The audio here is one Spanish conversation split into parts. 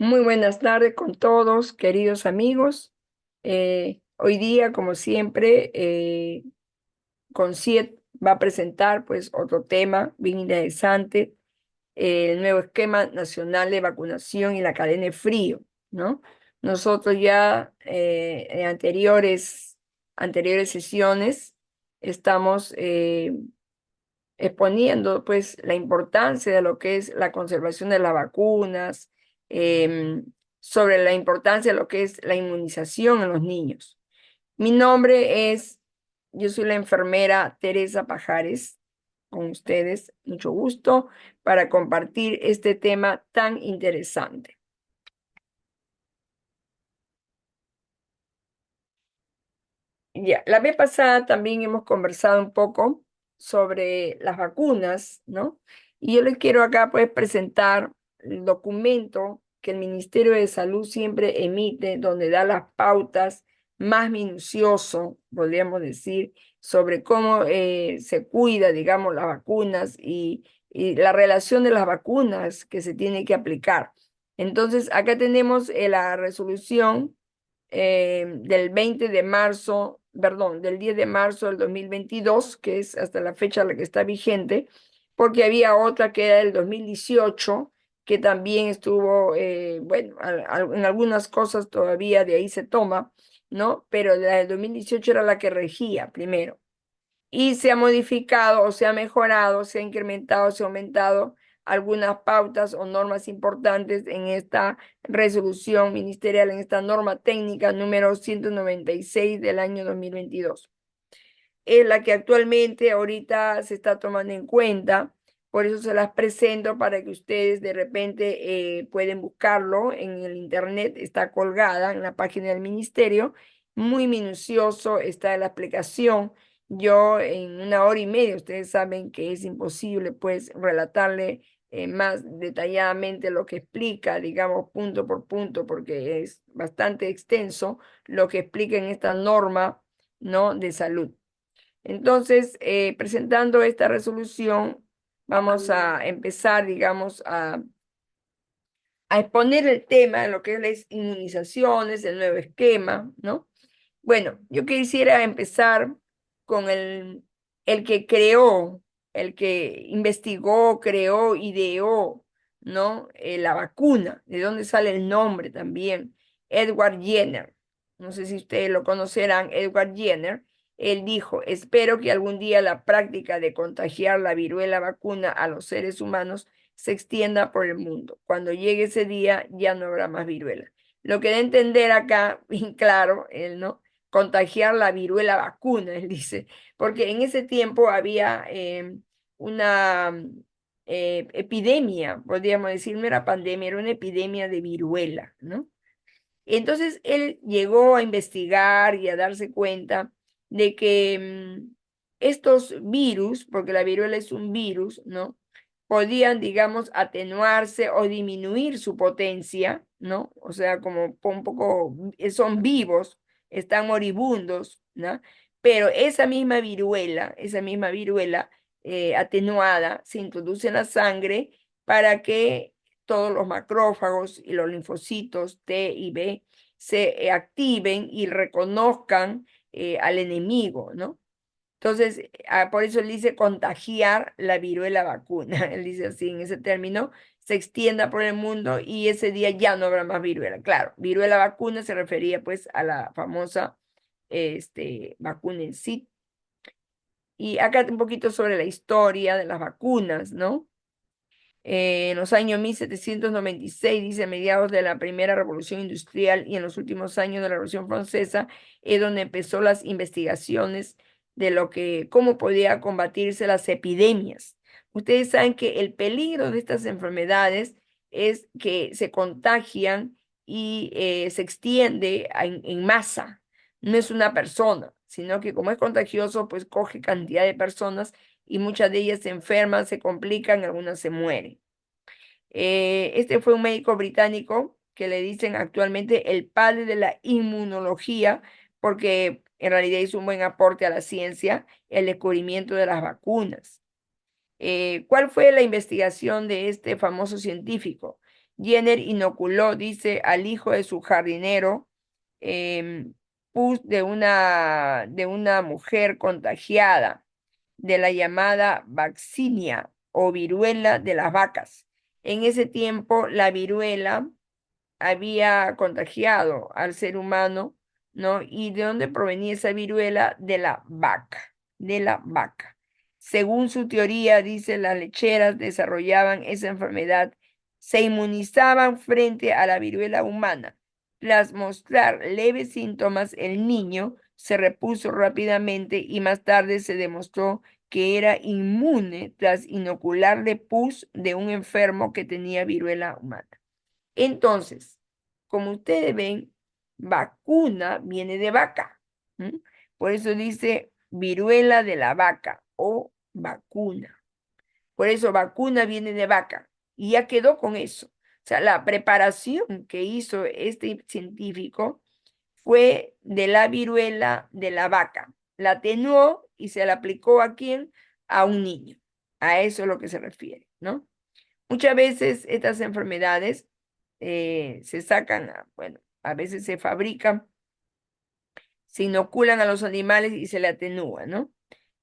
Muy buenas tardes con todos, queridos amigos. Hoy día, como siempre, CONCIET va a presentar pues otro tema bien interesante, el nuevo esquema nacional de vacunación y la cadena de frío, ¿no? Nosotros ya en anteriores sesiones estamos exponiendo pues la importancia de lo que es la conservación de las vacunas, em, sobre la importancia de lo que es la inmunización en los niños. Mi nombre es, yo soy la enfermera Teresa Pajares, con ustedes, mucho gusto, para compartir este tema tan interesante. Ya, la vez pasada también hemos conversado un poco sobre las vacunas, ¿no? Y yo les quiero acá pues presentar el documento que el Ministerio de Salud siempre emite, donde da las pautas más minucioso, podríamos decir, sobre cómo se cuida, digamos, las vacunas y la relación de las vacunas que se tiene que aplicar. Entonces, acá tenemos la resolución del 20 de marzo, perdón, del 10 de marzo del 2022, que es hasta la fecha la que está vigente, porque había otra que era del 2018, que también estuvo, bueno, en algunas cosas todavía de ahí se toma, ¿no? Pero la del 2018 era la que regía primero y se ha modificado o se ha mejorado, se ha incrementado, se ha aumentado algunas pautas o normas importantes en esta resolución ministerial, en esta norma técnica número 196 del año 2022. Es la que actualmente ahorita se está tomando en cuenta. Por eso se las presento para que ustedes de repente pueden buscarlo en el internet, está colgada en la página del ministerio, muy minucioso está la explicación. Yo en una hora y media, ustedes saben que es imposible pues relatarle más detalladamente lo que explica, digamos punto por punto, porque es bastante extenso lo que explica en esta norma, ¿no? De salud. Entonces, presentando esta resolución, vamos a empezar, digamos, a exponer el tema de lo que es las inmunizaciones, el nuevo esquema, ¿no? Bueno, yo quisiera empezar con el que creó, el que investigó, creó, ideó, ¿no? La vacuna, de dónde sale el nombre también, Edward Jenner. No sé si ustedes lo conocerán, Edward Jenner. Él dijo, espero que algún día la práctica de contagiar la viruela vacuna a los seres humanos se extienda por el mundo. Cuando llegue ese día ya no habrá más viruela. Lo que da a entender acá, bien claro, él, ¿no? Contagiar la viruela vacuna, él dice, porque en ese tiempo había una epidemia, podríamos decir, no era pandemia, era una epidemia de viruela, ¿no? Entonces él llegó a investigar y a darse cuenta de que estos virus, porque la viruela es un virus, ¿no? Podían, digamos, atenuarse o disminuir su potencia, ¿no? O sea, como un poco, son vivos, están moribundos, ¿no? Pero esa misma viruela atenuada se introduce en la sangre para que todos los macrófagos y los linfocitos T y B se activen y reconozcan al enemigo, ¿no? Entonces, por eso él dice contagiar la viruela vacuna. Él dice así en ese término, se extienda por el mundo y ese día ya no habrá más viruela. Claro, viruela vacuna se refería pues a la famosa vacuna en sí. Y acá un poquito sobre la historia de las vacunas, ¿no? En los años 1796, dice, mediados de la primera revolución industrial y en los últimos años de la Revolución Francesa, es donde empezó las investigaciones de cómo podía combatirse las epidemias. Ustedes saben que el peligro de estas enfermedades es que se contagian y se extiende en masa. No es una persona, sino que como es contagioso, pues coge cantidad de personas y muchas de ellas se enferman, se complican, algunas se mueren. Este fue un médico británico que le dicen actualmente el padre de la inmunología, porque en realidad hizo un buen aporte a la ciencia, el descubrimiento de las vacunas. ¿Cuál fue la investigación de este famoso científico? Jenner inoculó, dice, al hijo de su jardinero, em, pus de una mujer contagiada de la llamada vaccinia o viruela de las vacas. En ese tiempo, la viruela había contagiado al ser humano, ¿no? ¿Y de dónde provenía esa viruela? De la vaca, de la vaca. Según su teoría, dice, las lecheras desarrollaban esa enfermedad, se inmunizaban frente a la viruela humana. Tras mostrar leves síntomas, el niño se repuso rápidamente y más tarde se demostró que era inmune tras inocularle pus de un enfermo que tenía viruela humana. Entonces, como ustedes ven, vacuna viene de vaca. ¿M? Por eso dice viruela de la vaca o vacuna. Por eso vacuna viene de vaca. Y ya quedó con eso. O sea, la preparación que hizo este científico fue de la viruela de la vaca. La atenuó y se la aplicó ¿a quién? A un niño. A eso es lo que se refiere, ¿no? Muchas veces estas enfermedades se sacan, bueno, a veces se fabrican, se inoculan a los animales y se le atenúa, ¿no?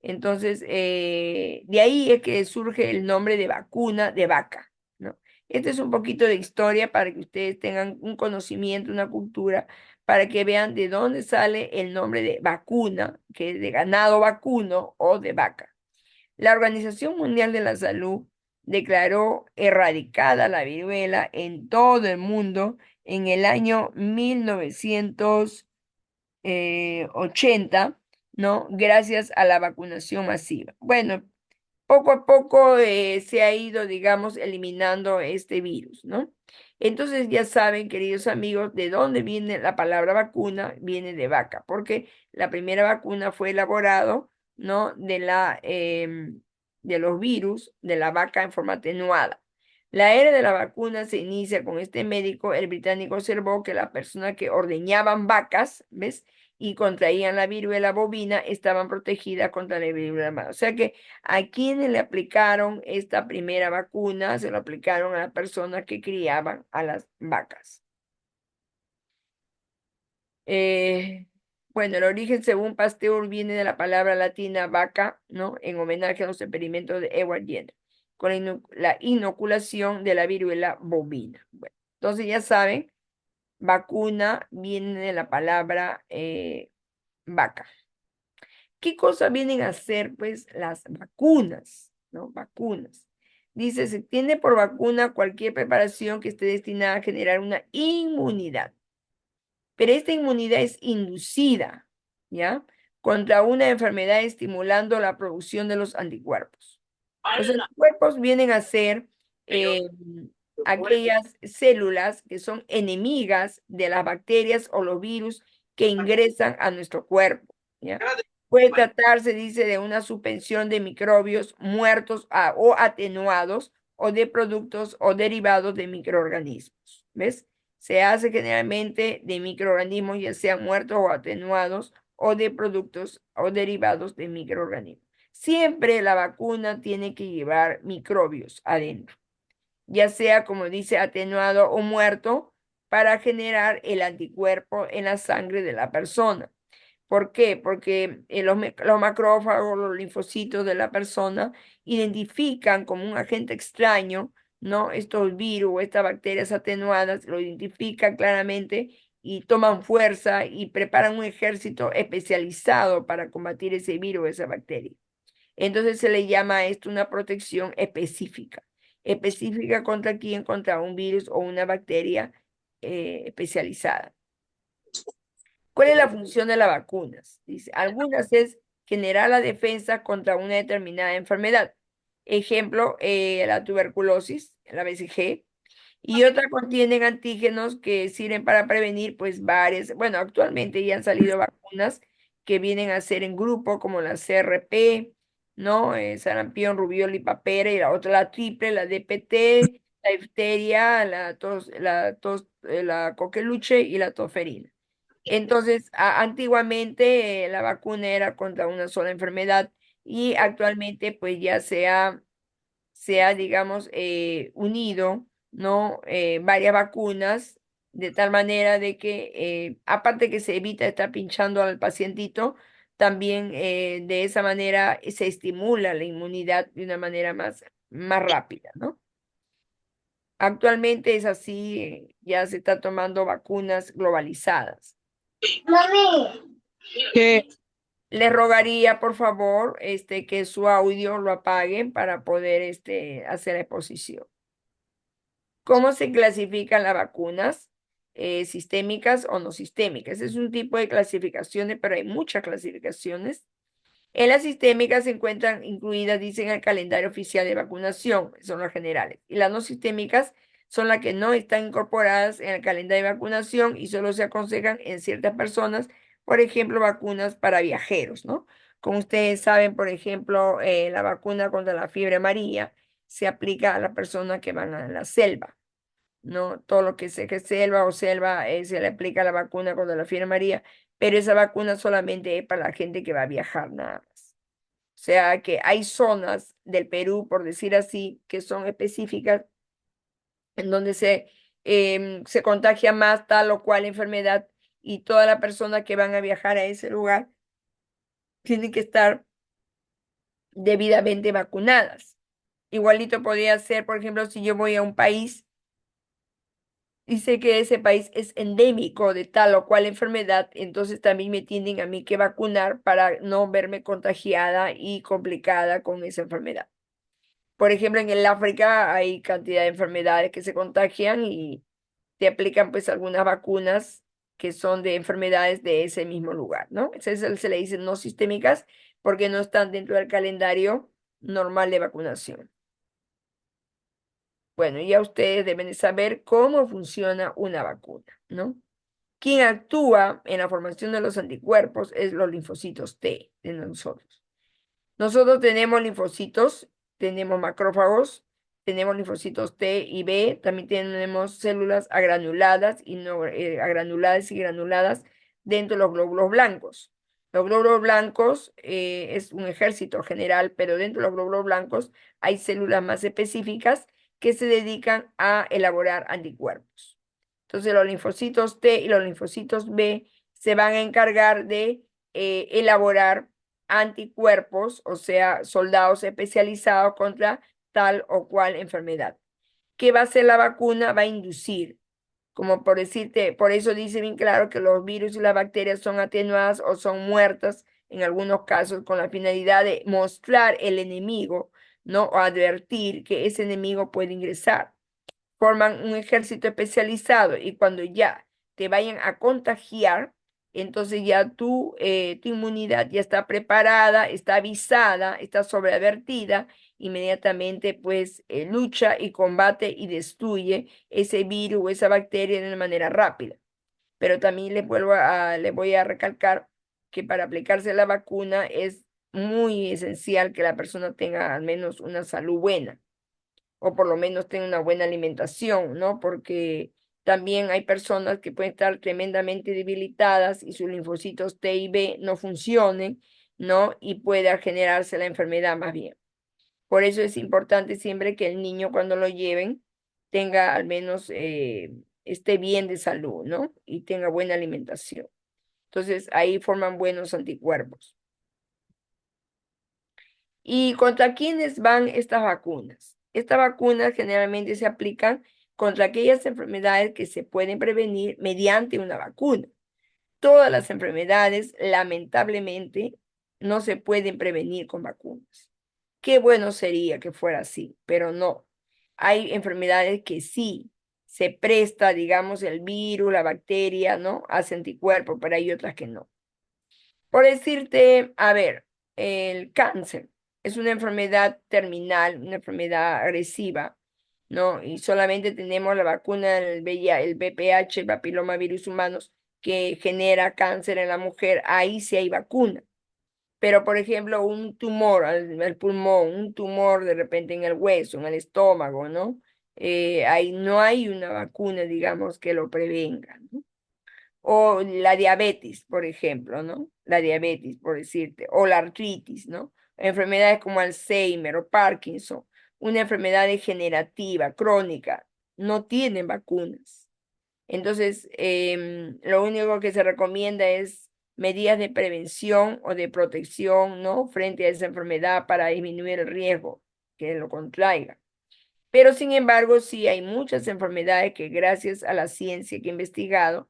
Entonces, de ahí es que surge el nombre de vacuna de vaca, ¿no? Este es un poquito de historia para que ustedes tengan un conocimiento, una cultura, para que vean de dónde sale el nombre de vacuna, que es de ganado vacuno o de vaca. La Organización Mundial de la Salud declaró erradicada la viruela en todo el mundo en el año 1980, ¿no? Gracias a la vacunación masiva. Bueno, poco a poco se ha ido, digamos, eliminando este virus, ¿no? Entonces ya saben, queridos amigos, de dónde viene la palabra vacuna, viene de vaca, porque la primera vacuna fue elaborado, ¿no? De los virus de la vaca en forma atenuada. La era de la vacuna se inicia con este médico, el británico observó que las personas que ordeñaban vacas, ¿ves? Y contraían la viruela bovina, estaban protegidas contra la viruela mala. O sea que a quienes le aplicaron esta primera vacuna, se lo aplicaron a las personas que criaban a las vacas. Eh, bueno, el origen según Pasteur viene de la palabra latina vaca, ¿no? En homenaje a los experimentos de Edward Jenner, con la inoculación de la viruela bovina. Bueno, entonces ya saben, vacuna viene de la palabra vaca. ¿Qué cosas vienen a ser, pues, las vacunas? ¿No? Vacunas. Dice, se tiene por vacuna cualquier preparación que esté destinada a generar una inmunidad, pero esta inmunidad es inducida, ¿ya? Contra una enfermedad estimulando la producción de los anticuerpos. Los anticuerpos vienen a ser aquellas células que son enemigas de las bacterias o los virus que ingresan a nuestro cuerpo, ¿ya? Puede tratarse, dice, de una suspensión de microbios muertos o atenuados o de productos o derivados de microorganismos. ¿Ves? Se hace generalmente de microorganismos, ya sean muertos o atenuados, o de productos o derivados de microorganismos. Siempre la vacuna tiene que llevar microbios adentro, ya sea, como dice, atenuado o muerto, para generar el anticuerpo en la sangre de la persona. ¿Por qué? Porque los macrófagos, los linfocitos de la persona identifican como un agente extraño, ¿no? Estos virus, estas bacterias atenuadas, lo identifican claramente y toman fuerza y preparan un ejército especializado para combatir ese virus, esa bacteria. Entonces se le llama a esto una protección específica. ¿Específica contra quién? Contra un virus o una bacteria especializada. ¿Cuál es la función de las vacunas? Dice, algunas es generar la defensa contra una determinada enfermedad. Ejemplo, la tuberculosis, la BCG, y otras contienen antígenos que sirven para prevenir, pues, varias. Bueno, actualmente ya han salido vacunas que vienen a ser en grupo, como la CRP, ¿no? Sarampión, rubiola y papera, y la otra, la triple, la DPT, la difteria, la coqueluche y la toferina. Entonces, antiguamente la vacuna era contra una sola enfermedad y actualmente pues ya se ha digamos, unido, ¿no? Varias vacunas, de tal manera de que, aparte que se evita estar pinchando al pacientito, también de esa manera se estimula la inmunidad de una manera más rápida, ¿no? Actualmente es así, ya se está tomando vacunas globalizadas. Que Le rogaría, por favor, que su audio lo apaguen para poder, hacer la exposición. ¿Cómo se clasifican las vacunas? Sistémicas o no sistémicas. Es un tipo de clasificaciones, pero hay muchas clasificaciones. En las sistémicas se encuentran incluidas, dicen, el calendario oficial de vacunación, son las generales. Y las no sistémicas son las que no están incorporadas en el calendario de vacunación y solo se aconsejan en ciertas personas, por ejemplo, vacunas para viajeros, ¿no? Como ustedes saben, por ejemplo, la vacuna contra la fiebre amarilla se aplica a las personas que van a la selva, ¿no? Todo lo que sea que selva o selva, se le aplica la vacuna contra la fiebre amarilla, pero esa vacuna solamente es para la gente que va a viajar nada más. O sea que hay zonas del Perú, por decir así, que son específicas en donde se contagia más tal o cual enfermedad y todas las personas que van a viajar a ese lugar tienen que estar debidamente vacunadas. Igualito podría ser, por ejemplo, si yo voy a un país y sé que ese país es endémico de tal o cual enfermedad, entonces también me tienen a mí que vacunar para no verme contagiada y complicada con esa enfermedad. Por ejemplo, en el África hay cantidad de enfermedades que se contagian y te aplican pues algunas vacunas que son de enfermedades de ese mismo lugar, ¿no? Se le dice no sistémicas porque no están dentro del calendario normal de vacunación. Bueno, ya ustedes deben de saber cómo funciona una vacuna, ¿no? Quien actúa en la formación de los anticuerpos es los linfocitos T de nosotros. Nosotros tenemos linfocitos, tenemos macrófagos, tenemos linfocitos T y B, también tenemos células agranuladas y no agranuladas y granuladas dentro de los glóbulos blancos. Los glóbulos blancos es un ejército general, pero dentro de los glóbulos blancos hay células más específicas que se dedican a elaborar anticuerpos. Entonces los linfocitos T y los linfocitos B se van a encargar de elaborar anticuerpos, o sea, soldados especializados contra tal o cual enfermedad. ¿Qué va a hacer la vacuna? Va a inducir, como por decirte, por eso dice bien claro que los virus y las bacterias son atenuadas o son muertas en algunos casos con la finalidad de mostrar el enemigo, ¿no? O advertir que ese enemigo puede ingresar. Forman un ejército especializado y cuando ya te vayan a contagiar, entonces ya tu inmunidad ya está preparada, está avisada, está sobreadvertida, inmediatamente pues lucha y combate y destruye ese virus o esa bacteria de una manera rápida. Pero también les voy a recalcar que para aplicarse la vacuna es muy esencial que la persona tenga al menos una salud buena o por lo menos tenga una buena alimentación, ¿no? Porque también hay personas que pueden estar tremendamente debilitadas y sus linfocitos T y B no funcionen, ¿no? Y pueda generarse la enfermedad más bien. Por eso es importante siempre que el niño cuando lo lleven tenga al menos, esté bien de salud, ¿no? Y tenga buena alimentación. Entonces ahí forman buenos anticuerpos. ¿Y contra quiénes van estas vacunas? Estas vacunas generalmente se aplican contra aquellas enfermedades que se pueden prevenir mediante una vacuna. Todas las enfermedades, lamentablemente, no se pueden prevenir con vacunas. Qué bueno sería que fuera así, pero no. Hay enfermedades que sí se presta, digamos, el virus, la bacteria, ¿no? Hace anticuerpos, pero hay otras que no. Por decirte, a ver, el cáncer es una enfermedad terminal, una enfermedad agresiva, ¿no? Y solamente tenemos la vacuna del VIH, el VPH, el papilomavirus humanos, que genera cáncer en la mujer. Ahí sí hay vacuna. Pero, por ejemplo, un tumor al pulmón, un tumor de repente en el hueso, en el estómago, ¿no? Ahí no hay una vacuna, digamos, que lo prevenga, ¿no? O la diabetes, por ejemplo, ¿no? La diabetes, por decirte, o la artritis, ¿no? Enfermedades como Alzheimer o Parkinson, una enfermedad degenerativa, crónica. no tienen vacunas. Entonces, lo único que se recomienda es medidas de prevención o de protección, ¿no? Frente a esa enfermedad para disminuir el riesgo que lo contraiga. Pero sin embargo, sí hay muchas enfermedades que gracias a la ciencia que he investigado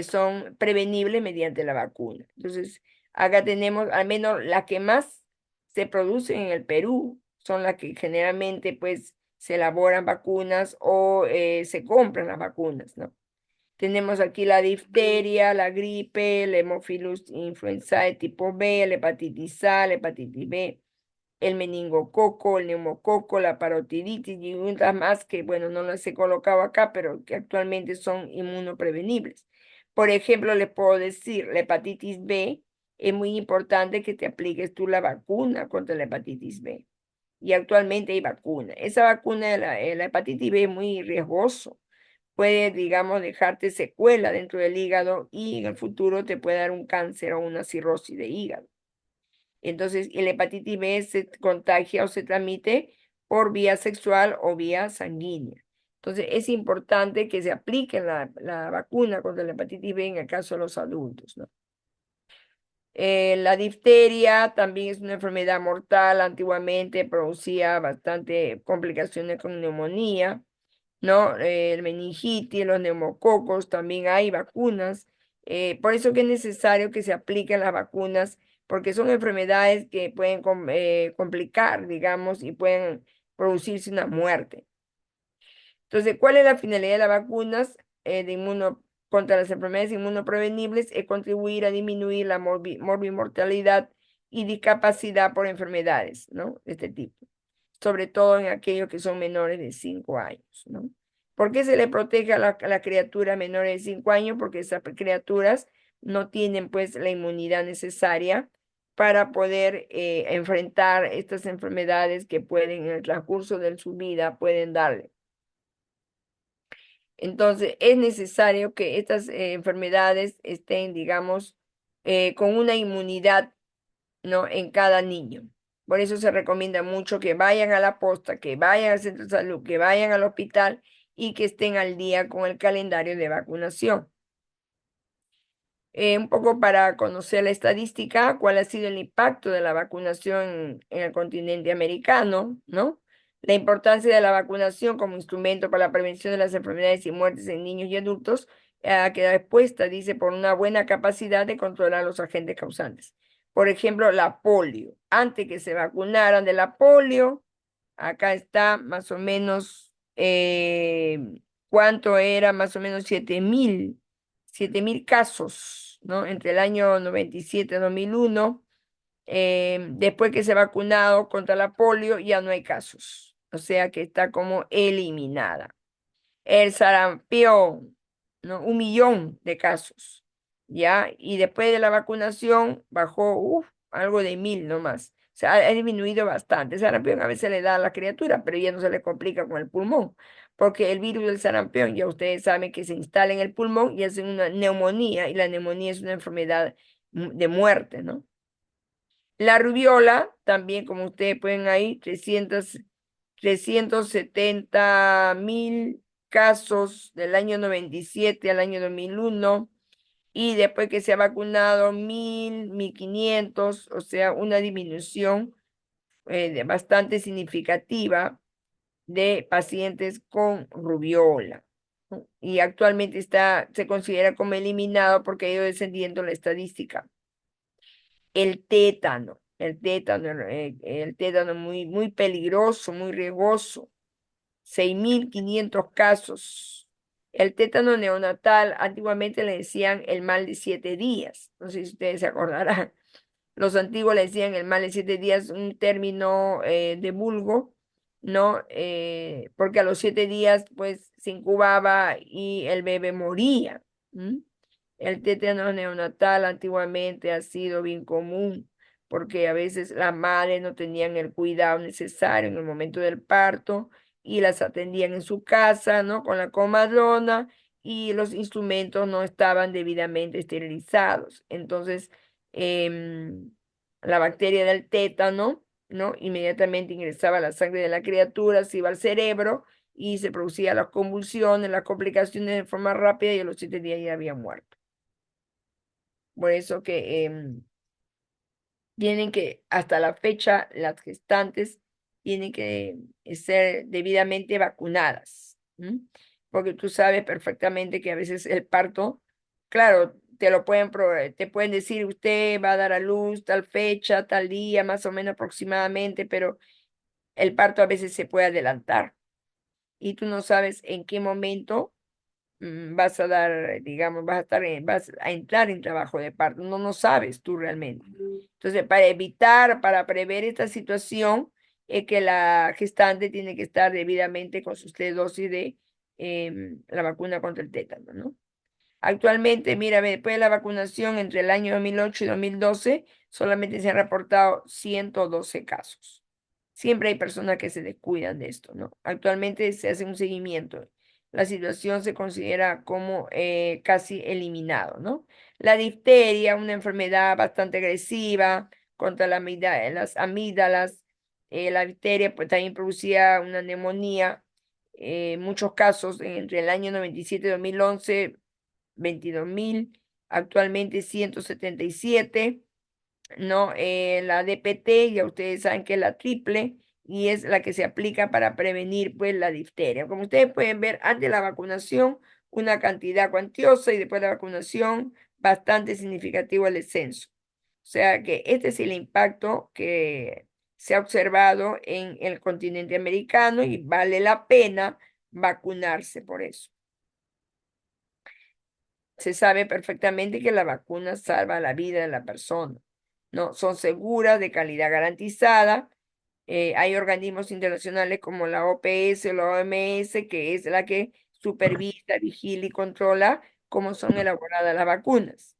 son prevenibles mediante la vacuna. Entonces, acá tenemos al menos las que más se producen en el Perú, son las que generalmente pues se elaboran vacunas o se compran las vacunas, ¿no? Tenemos aquí la difteria, la gripe, el Haemophilus influenzae tipo B, la hepatitis A, la hepatitis B, el meningococo, el neumococo, la parotiditis y otras más que, bueno, no las he colocado acá, pero que actualmente son inmunoprevenibles. Por ejemplo, les puedo decir, la hepatitis B, es muy importante que te apliques tú la vacuna contra la hepatitis B. Y actualmente hay vacuna. Esa vacuna de la hepatitis B es muy riesgoso. Puede, digamos, dejarte secuela dentro del hígado y en el futuro te puede dar un cáncer o una cirrosis de hígado. Entonces, el hepatitis B se contagia o se transmite por vía sexual o vía sanguínea. Entonces, es importante que se aplique la vacuna contra la hepatitis B en el caso de los adultos, ¿no? La difteria también es una enfermedad mortal. Antiguamente producía bastante complicaciones con neumonía, ¿no? El meningitis, los neumococos, también hay vacunas. Por eso que es necesario que se apliquen las vacunas, porque son enfermedades que pueden complicar, digamos, y pueden producirse una muerte. Entonces, ¿cuál es la finalidad de las vacunas contra las enfermedades inmunoprevenibles? Es contribuir a disminuir la morbimortalidad y discapacidad por enfermedades, ¿no? De este tipo, sobre todo en aquellos que son menores de 5 años, ¿no? ¿Por qué se le protege a las criaturas menores de 5 años? Porque esas criaturas no tienen pues la inmunidad necesaria para poder enfrentar estas enfermedades que pueden en el transcurso de su vida pueden darle. Entonces, es necesario que estas enfermedades estén, digamos, con una inmunidad, ¿no? En cada niño. Por eso se recomienda mucho que vayan a la posta, que vayan al centro de salud, que vayan al hospital y que estén al día con el calendario de vacunación. Un poco para conocer la estadística, cuál ha sido el impacto de la vacunación en el continente americano, ¿no? La importancia de la vacunación como instrumento para la prevención de las enfermedades y muertes en niños y adultos queda expuesta, dice, por una buena capacidad de controlar los agentes causantes. Por ejemplo, la polio. Antes que se vacunaran de la polio, acá está más o menos, ¿cuánto era? Más o menos 7.000 casos, ¿no? Entre el año 97 y 2001. Después que se ha vacunado contra la polio, ya no hay casos. O sea que está como eliminada. El sarampión, ¿no? 1 millón de casos, ¿ya? Y después de la vacunación bajó, algo de 1.000 nomás. O sea, ha disminuido bastante. El sarampión a veces le da a la criatura, pero ya no se le complica con el pulmón, porque el virus del sarampión, ya ustedes saben que se instala en el pulmón y hace una neumonía, y la neumonía es una enfermedad de muerte, ¿no? La rubiola, también como ustedes pueden ahí, 370.000 casos del año 97 al año 2001, y después que se ha vacunado 1.500, o sea, una disminución bastante significativa de pacientes con rubiola, ¿no? Y actualmente se considera como eliminado porque ha ido descendiendo la estadística. El tétano muy, muy peligroso, muy riesgoso, 6.500 casos. El tétano neonatal, antiguamente le decían el mal de 7 días, no sé si ustedes se acordarán. Los antiguos le decían el mal de 7 días, un término de vulgo, ¿no? Porque a los 7 días, pues, se incubaba y el bebé moría. ¿M? El tétano neonatal antiguamente ha sido bien común porque a veces las madres no tenían el cuidado necesario en el momento del parto y las atendían en su casa, ¿no? Con la comadrona, y los instrumentos no estaban debidamente esterilizados. Entonces, em, la bacteria del tétano, ¿no? Inmediatamente ingresaba a la sangre de la criatura, se iba al cerebro y se producían las convulsiones, las complicaciones de forma rápida y a los 7 días ya había muerto. Por eso que tienen que, hasta la fecha, las gestantes tienen que ser debidamente vacunadas, ¿m? Porque tú sabes perfectamente que a veces el parto, claro, te pueden decir, usted va a dar a luz tal fecha, tal día, más o menos aproximadamente, pero el parto a veces se puede adelantar y tú no sabes en qué momento vas a dar, digamos, vas a entrar en trabajo de parto. No sabes tú realmente. Entonces, para evitar, para prever esta situación, es que la gestante tiene que estar debidamente con sus 3 dosis de la vacuna contra el tétano, ¿no? Actualmente, mira, después de la vacunación entre el año 2008 y 2012, solamente se han reportado 112 casos. Siempre hay personas que se descuidan de esto, ¿no? Actualmente se hace un seguimiento. La situación se considera como casi eliminado, ¿no? La difteria, una enfermedad bastante agresiva contra las amígdalas. La difteria pues, también producía una neumonía. Muchos casos entre el año 97 y 2011, 22.000, actualmente 177. ¿No? La DPT, ya ustedes saben que es la triple y es la que se aplica para prevenir pues la difteria. Como ustedes pueden ver, antes de la vacunación, una cantidad cuantiosa y después de la vacunación, bastante significativo el descenso. O sea que este es el impacto que se ha observado en el continente americano y vale la pena vacunarse por eso. Se sabe perfectamente que la vacuna salva la vida de la persona, ¿no? Son seguras, de calidad garantizada. Hay organismos internacionales como la OPS o la OMS, que es la que supervisa, vigila y controla cómo son elaboradas las vacunas.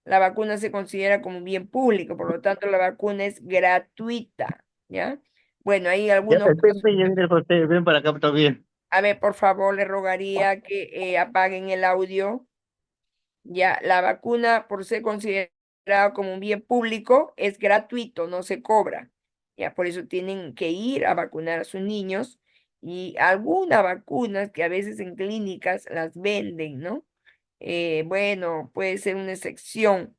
La vacuna se considera como un bien público, por lo tanto la vacuna es gratuita, ¿ya? Bueno, hay Ya, algunos casos. Pepe, ya viene José, ven para acá también. A ver, por favor, le rogaría que apaguen el audio. Ya, la vacuna, por ser considerada como un bien público, es gratuito, no se cobra. Ya, por eso tienen que ir a vacunar a sus niños y algunas vacunas que a veces en clínicas las venden, ¿no? Bueno, puede ser una excepción,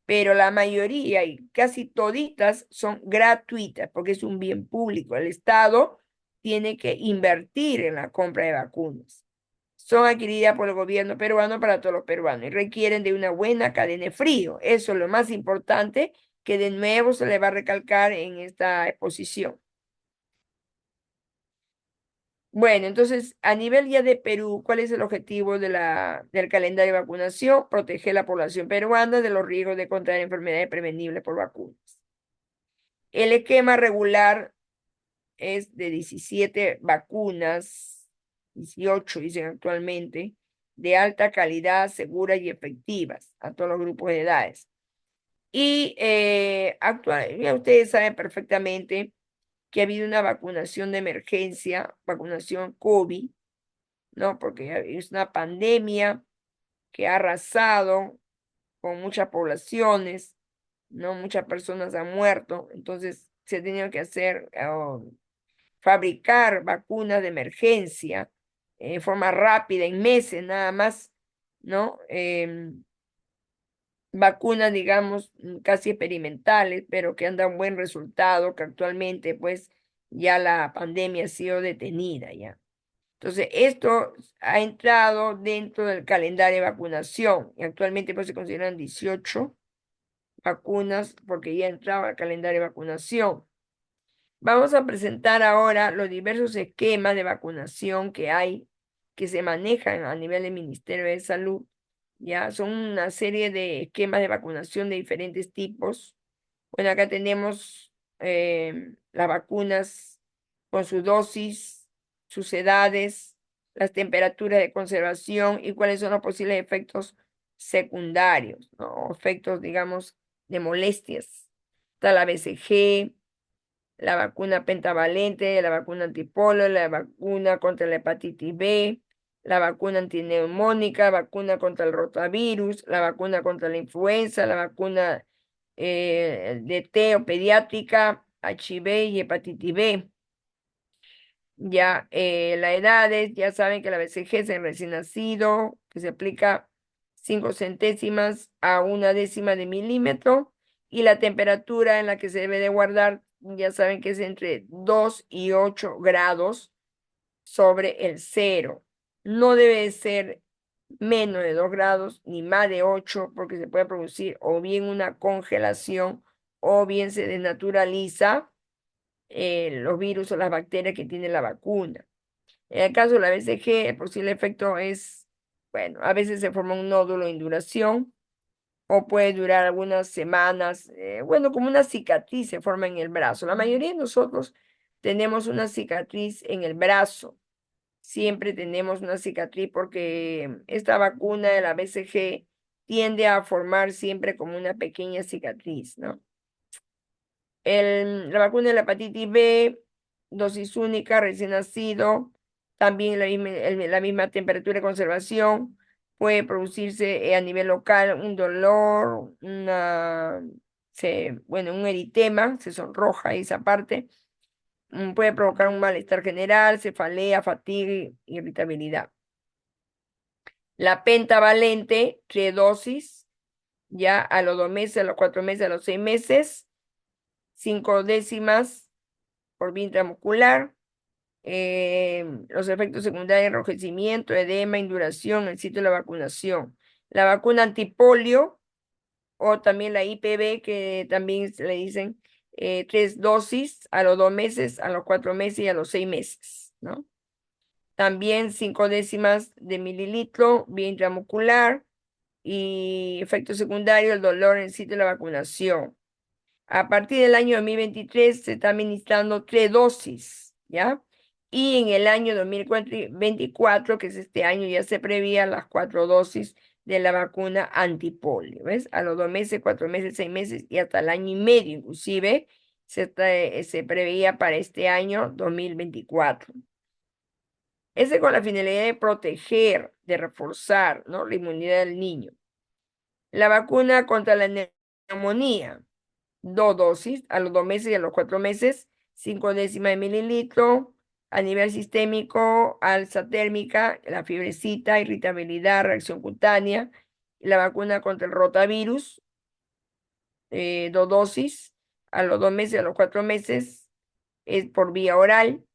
pero la mayoría y casi toditas son gratuitas porque es un bien público. El Estado tiene que invertir en la compra de vacunas. Son adquiridas por el gobierno peruano para todos los peruanos y requieren de una buena cadena de frío. Eso es lo más importante que de nuevo se le va a recalcar en esta exposición. Bueno, entonces, a nivel ya de Perú, ¿cuál es el objetivo del calendario de vacunación? Proteger a la población peruana de los riesgos de contraer enfermedades prevenibles por vacunas. El esquema regular es de 17 vacunas, 18 dicen actualmente, de alta calidad, seguras y efectivas a todos los grupos de edades. Y ya ustedes saben perfectamente que ha habido una vacunación de emergencia, vacunación COVID, ¿no? Porque es una pandemia que ha arrasado con muchas poblaciones, ¿no? Muchas personas han muerto, entonces se ha tenido que hacer fabricar vacunas de emergencia en forma rápida, en meses nada más, ¿no? Vacunas, digamos, casi experimentales, pero que han dado un buen resultado, que actualmente, pues, ya la pandemia ha sido detenida, ya. Entonces, esto ha entrado dentro del calendario de vacunación y actualmente, pues, se consideran 18 vacunas porque ya entraba al calendario de vacunación. Vamos a presentar ahora los diversos esquemas de vacunación que hay, que se manejan a nivel del Ministerio de Salud. Ya son una serie de esquemas de vacunación de diferentes tipos. Bueno, acá tenemos las vacunas con su dosis, sus edades, las temperaturas de conservación y cuáles son los posibles efectos secundarios, ¿no? O efectos, digamos, de molestias. Está la BCG, la vacuna pentavalente, la vacuna antipolo, la vacuna contra la hepatitis B, la vacuna antineumónica, vacuna contra el rotavirus, la vacuna contra la influenza, la vacuna de T o pediátrica, HIV y hepatitis B. Ya la edad es, ya saben que la BCG es en recién nacido, que se aplica 5 centésimas a 1 décima de milímetro, y la temperatura en la que se debe de guardar, ya saben que es entre 2 y 8 grados sobre el cero. No debe ser menos de 2 grados ni más de 8 porque se puede producir o bien una congelación o bien se desnaturaliza los virus o las bacterias que tiene la vacuna. En el caso de la BCG, el posible efecto es, bueno, a veces se forma un nódulo de induración o puede durar algunas semanas, bueno, como una cicatriz se forma en el brazo. La mayoría de nosotros tenemos una cicatriz en el brazo. Siempre tenemos una cicatriz porque esta vacuna de la BCG tiende a formar siempre como una pequeña cicatriz, ¿no? La vacuna de la hepatitis B, dosis única, recién nacido, también la misma temperatura de conservación, puede producirse a nivel local un dolor, bueno, un eritema, se sonroja esa parte, puede provocar un malestar general, cefalea, fatiga, irritabilidad. La pentavalente, 3 dosis, ya a los 2 meses, a los 4 meses, a los 6 meses, 5 décimas por vía intramuscular. Los efectos secundarios, enrojecimiento, edema, induración, el sitio de la vacunación. La vacuna antipolio o también la IPV, que también se le dicen 3 dosis a los 2 meses, a los 4 meses y a los 6 meses, ¿no? También 5 décimas de mililitro vía intramuscular y efecto secundario, el dolor en el sitio de la vacunación. A partir del año 2023 se está administrando 3 dosis, ¿ya? Y en el año 2024, que es este año, ya se prevían las 4 dosis de la vacuna antipolio, ¿ves? A los 2 meses, 4 meses, 6 meses y hasta el año y medio, inclusive, se preveía para este año 2024. Ese con la finalidad de proteger, de reforzar, ¿no? La inmunidad del niño. La vacuna contra la neumonía, 2 dosis, a los 2 meses y a los 4 meses, 5 décimas de mililitro, a nivel sistémico, alza térmica, la fibrecita, irritabilidad, reacción cutánea, la vacuna contra el rotavirus, 2 dosis, a los 2 meses y a los 4 meses, es por vía oral,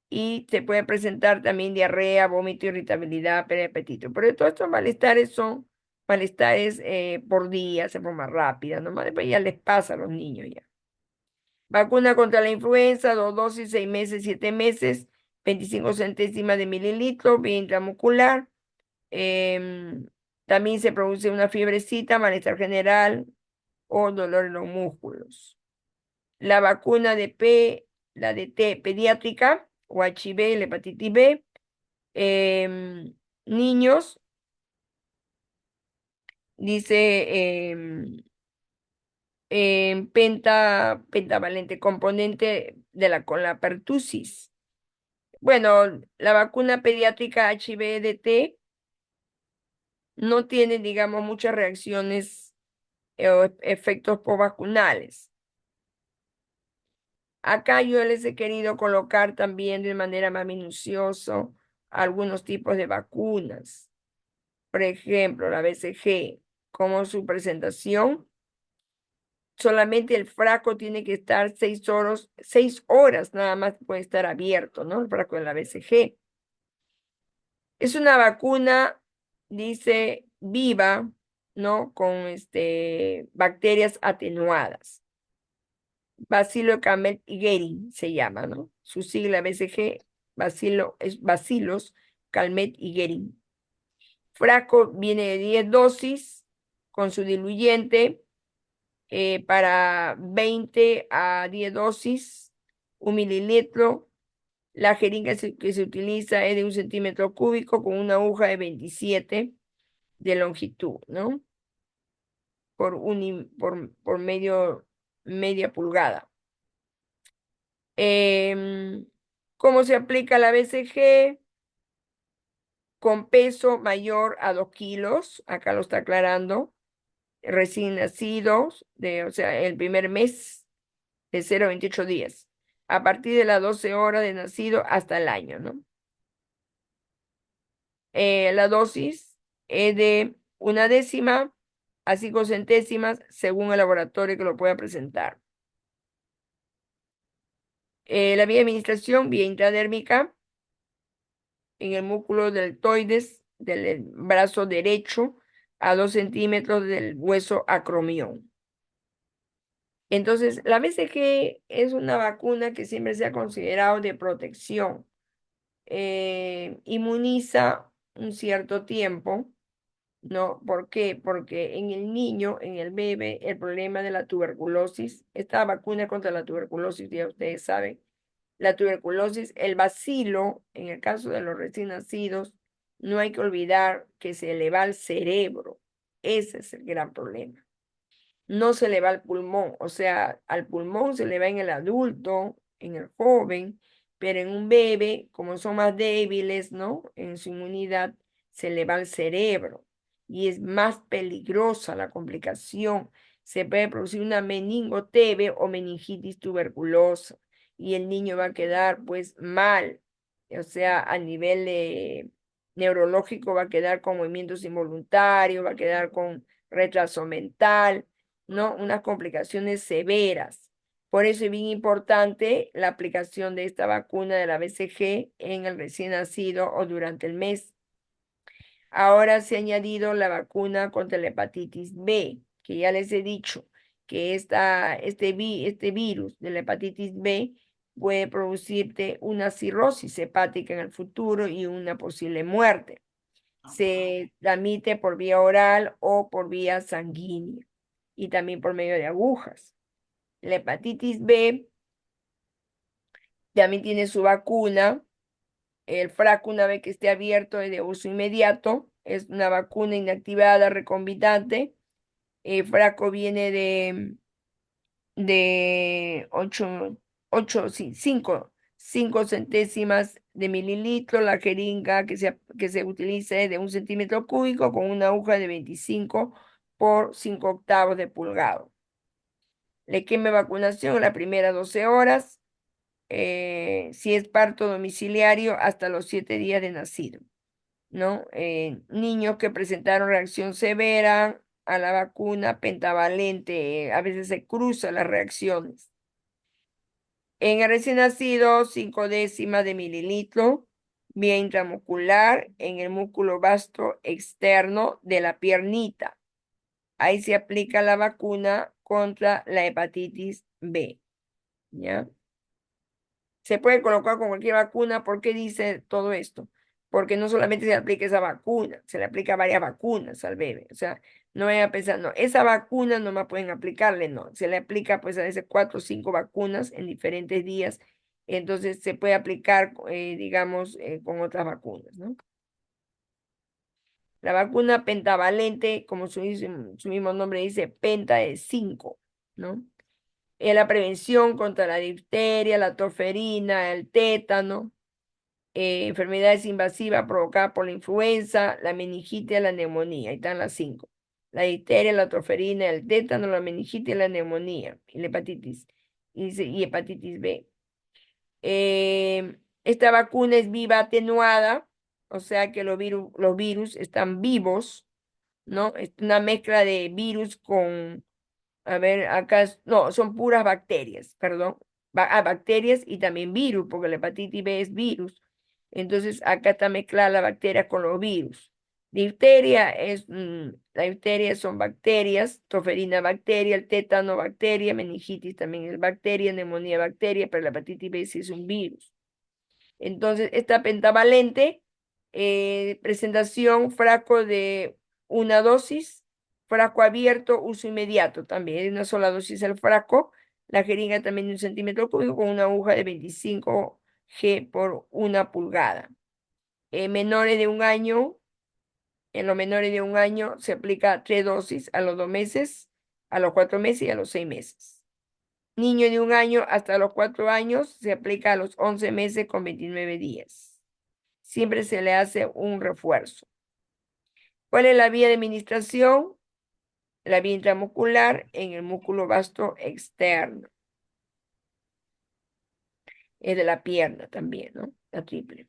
y se puede presentar también diarrea, vómito, irritabilidad, pérdida de apetito. Pero todos estos malestares son malestares por día, de forma rápida, nomás después ya les pasa a los niños ya. Vacuna contra la influenza, 2 dosis, 6 meses, 7 meses, 25 centésimas de mililitro, vía intramuscular. Em, También se produce una fiebrecita, malestar general o dolor en los músculos. La vacuna la de T pediátrica o HIV, la hepatitis B, em, niños, dice pentavalente, componente con la pertusis. Bueno, la vacuna pediátrica HBDT no tiene, digamos, muchas reacciones o efectos postvacunales. Acá yo les he querido colocar también de manera más minuciosa algunos tipos de vacunas. Por ejemplo, la BCG, como su presentación, solamente el frasco tiene que estar 6 horas, 6 horas nada más puede estar abierto, ¿no? El frasco de la BCG. Es una vacuna, dice, viva, ¿no? Con bacterias atenuadas. Bacilo Calmette-Guerin se llama, ¿no? Su sigla BCG, Bacillus Calmette-Guerin. Frasco viene de 10 dosis con su diluyente para 20 a 10 dosis, 1 mililitro. La jeringa que se utiliza es de 1 centímetro cúbico con una aguja de 27 de longitud, ¿no? Por media pulgada. Em, ¿Cómo se aplica la BCG? Con peso mayor a 2 kilos, acá lo está aclarando, recién nacidos, o sea, el primer mes de 0 a 28 días. a partir de las 12 horas de nacido hasta el año, ¿no? La dosis es de 1/10 a 5 centésimas según el laboratorio que lo pueda presentar. La vía de administración, vía intradérmica, en el músculo deltoides del brazo derecho a 2 centímetros del hueso acromión. Entonces, la BCG es una vacuna que siempre se ha considerado de protección. Inmuniza un cierto tiempo, ¿no? ¿Por qué? Porque en el niño, en el bebé, el problema de la tuberculosis, esta vacuna contra la tuberculosis, ya ustedes saben, la tuberculosis, el bacilo, en el caso de los recién nacidos, no hay que olvidar que se le va al cerebro. Ese es el gran problema. No se le va al pulmón, o sea, al pulmón se le va en el adulto, en el joven, pero en un bebé, como son más débiles, ¿no? En su inmunidad, se le va al cerebro y es más peligrosa la complicación. Se puede producir una meningo-TB o meningitis tuberculosa y el niño va a quedar pues mal, o sea, a nivel neurológico va a quedar con movimientos involuntarios, va a quedar con retraso mental, ¿no? Unas complicaciones severas. Por eso es bien importante la aplicación de esta vacuna de la BCG en el recién nacido o durante el mes. Ahora se ha añadido la vacuna contra la hepatitis B, que ya les he dicho que este virus de la hepatitis B puede producirte una cirrosis hepática en el futuro y una posible muerte. Se transmite por vía oral o por vía sanguínea y también por medio de agujas. La hepatitis B también tiene su vacuna. El frasco, una vez que esté abierto, es de uso inmediato. Es una vacuna inactivada recombinante. El frasco viene de 5 centésimas de mililitro. La jeringa que se utiliza es de 1 centímetro cúbico con una aguja de 25 por 5/8 de pulgado. Le queme vacunación las primeras 12 horas, si es parto domiciliario, hasta los 7 días de nacido, ¿no? Niños que presentaron reacción severa a la vacuna pentavalente, a veces se cruzan las reacciones. En el recién nacido, 5/10 de mililitro, vía intramuscular, en el músculo vasto externo de la piernita. Ahí se aplica la vacuna contra la hepatitis B, ¿ya? Se puede colocar con cualquier vacuna. ¿Por qué dice todo esto? Porque no solamente se le aplica esa vacuna, se le aplica varias vacunas al bebé. O sea, no vayan a pensar, no, esa vacuna no más pueden aplicarle, no. Se le aplica pues a veces 4 o 5 vacunas en diferentes días. Entonces se puede aplicar, digamos, con otras vacunas, ¿no? La vacuna pentavalente, como su mismo nombre dice, penta de 5, ¿no? La prevención contra la difteria, la toferina, el tétano, enfermedades invasivas provocadas por la influenza, la meningitis, la neumonía. Ahí están las 5. La difteria, la toferina, el tétano, la meningitis, la neumonía y la hepatitis. Y hepatitis B. Esta vacuna es viva atenuada, o sea que los virus están vivos, ¿no? Es una mezcla de virus con, a ver, acá, no, son puras bacterias, perdón. Bacterias y también virus, porque la hepatitis B es virus. Entonces, acá está mezclada la bacteria con los virus. La difteria son bacterias, toferina bacteria, el tétano bacteria, meningitis también es bacteria, neumonía bacteria, pero la hepatitis B sí es un virus. Entonces, esta pentavalente, presentación, frasco de una dosis, frasco abierto, uso inmediato también, de una sola dosis el frasco, la jeringa también de 1 centímetro cúbico con una aguja de 25 G por 1 pulgada. Menores de un año, en los menores de un año se aplica 3 dosis a los 2 meses, a los 4 meses y a los 6 meses. Niño de un año hasta los 4 años se aplica a los 11 meses con 29 días. Siempre se le hace un refuerzo. ¿Cuál es la vía de administración? La vía intramuscular en el músculo vasto externo. es de la pierna también, ¿no? La triple.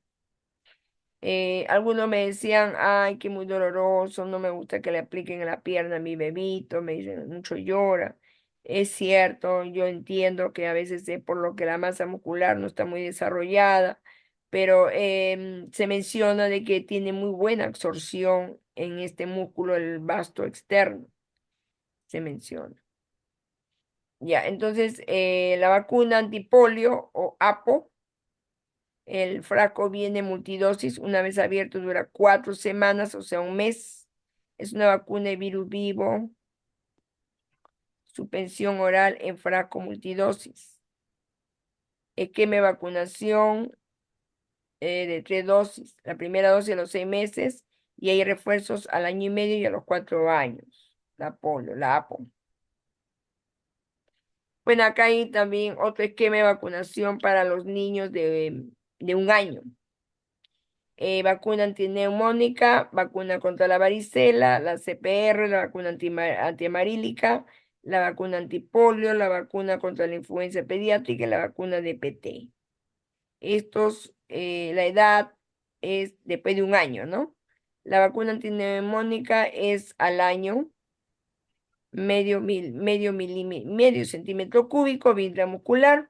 Algunos me decían, ay, que muy doloroso, no me gusta que le apliquen en la pierna a mi bebito, me dicen, mucho llora. Es cierto, yo entiendo que a veces es por lo que la masa muscular no está muy desarrollada, pero se menciona de que tiene muy buena absorción en este músculo, el vasto externo, se menciona. Ya, entonces la vacuna antipolio o APO. El frasco viene multidosis, una vez abierto dura 4 semanas, o sea, un mes. Es una vacuna de virus vivo, suspensión oral en frasco multidosis. Esquema de vacunación de 3 dosis. La primera dosis a los 6 meses y hay refuerzos al año y medio y a los 4 años. La polio, la APO. Bueno, acá hay también otro esquema de vacunación para los niños de 1 año. Vacuna antineumónica, vacuna contra la varicela, la CPR, la vacuna antiamarílica, la vacuna antipolio, la vacuna contra la influenza pediátrica y la vacuna de DPT. Estos, la edad es después de 1 año, ¿no? La vacuna antineumónica es al año, medio centímetro cúbico, vía intramuscular.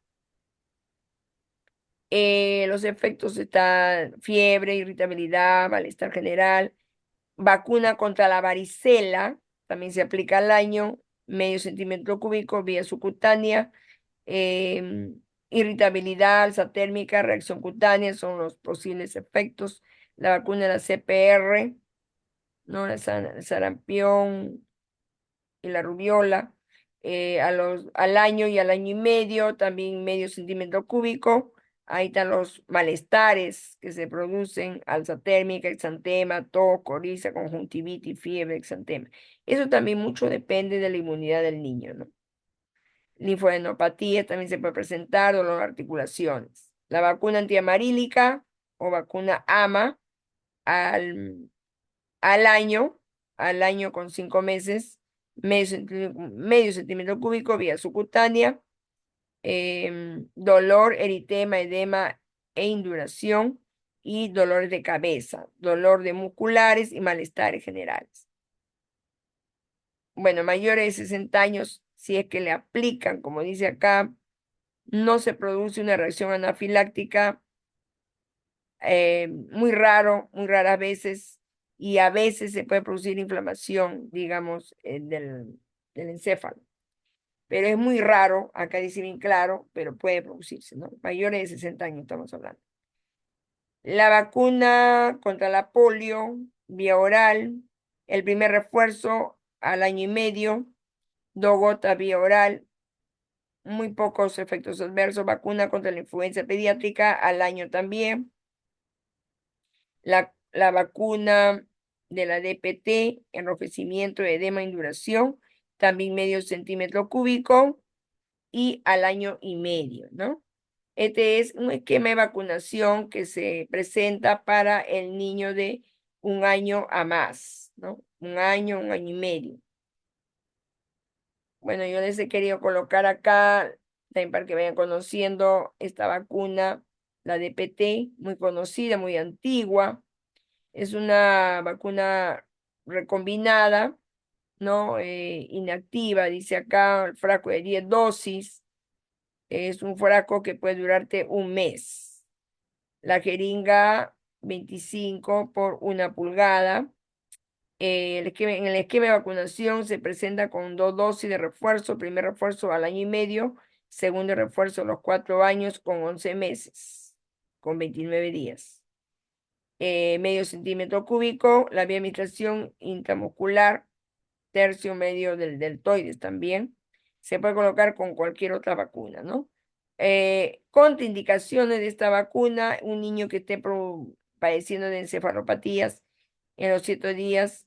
Los efectos están fiebre, irritabilidad, malestar general. Vacuna contra la varicela, también se aplica al año, medio centímetro cúbico, vía subcutánea. Irritabilidad, alza térmica, reacción cutánea son los posibles efectos. La vacuna de la CPR, ¿no? El sarampión y la rubiola. Al año y al año y medio, también medio centímetro cúbico. Ahí están los malestares que se producen, alza térmica, exantema, tos, coriza, conjuntivitis, fiebre, exantema. Eso también mucho depende de la inmunidad del niño, ¿no? Linfoadenopatía también se puede presentar, dolor de articulaciones. La vacuna antiamarílica o vacuna AMA al al año, al año con 5 meses, medio centímetro cúbico vía subcutánea, dolor, eritema, edema e induración y dolores de cabeza, dolor de musculares y malestares generales. Bueno, mayores de 60 años, si es que le aplican, como dice acá, no se produce una reacción anafiláctica muy raro, muy raras veces, y a veces se puede producir inflamación, digamos, del encéfalo. Pero es muy raro, acá dice bien claro, pero puede producirse, ¿no? Mayores de 60 años estamos hablando. La vacuna contra la polio, vía oral, el primer refuerzo al año y medio, 2 gotas vía oral, muy pocos efectos adversos. Vacuna contra la influenza pediátrica al año también. La vacuna de la DPT, enrojecimiento, edema, induración, también medio centímetro cúbico y al año y medio, ¿no? Este es un esquema de vacunación que se presenta para el niño de 1 año a más, ¿no? 1 año y medio. Bueno, yo les he querido colocar acá, también para que vayan conociendo esta vacuna, la DPT, muy conocida, muy antigua. Es una vacuna recombinada, ¿no? Inactiva, dice acá, el frasco de 10 dosis. Es un frasco que puede durarte un mes. La jeringa 25 por 1 pulgada. En el esquema de vacunación se presenta con 2 dosis de refuerzo, primer refuerzo al año y medio, segundo refuerzo a los 4 años con 11 meses, con 29 días. Medio centímetro cúbico, la vía de administración intramuscular, tercio medio del deltoides también. Se puede colocar con cualquier otra vacuna, ¿no? Contraindicaciones de esta vacuna, un niño que esté padeciendo de encefalopatías en los 7 días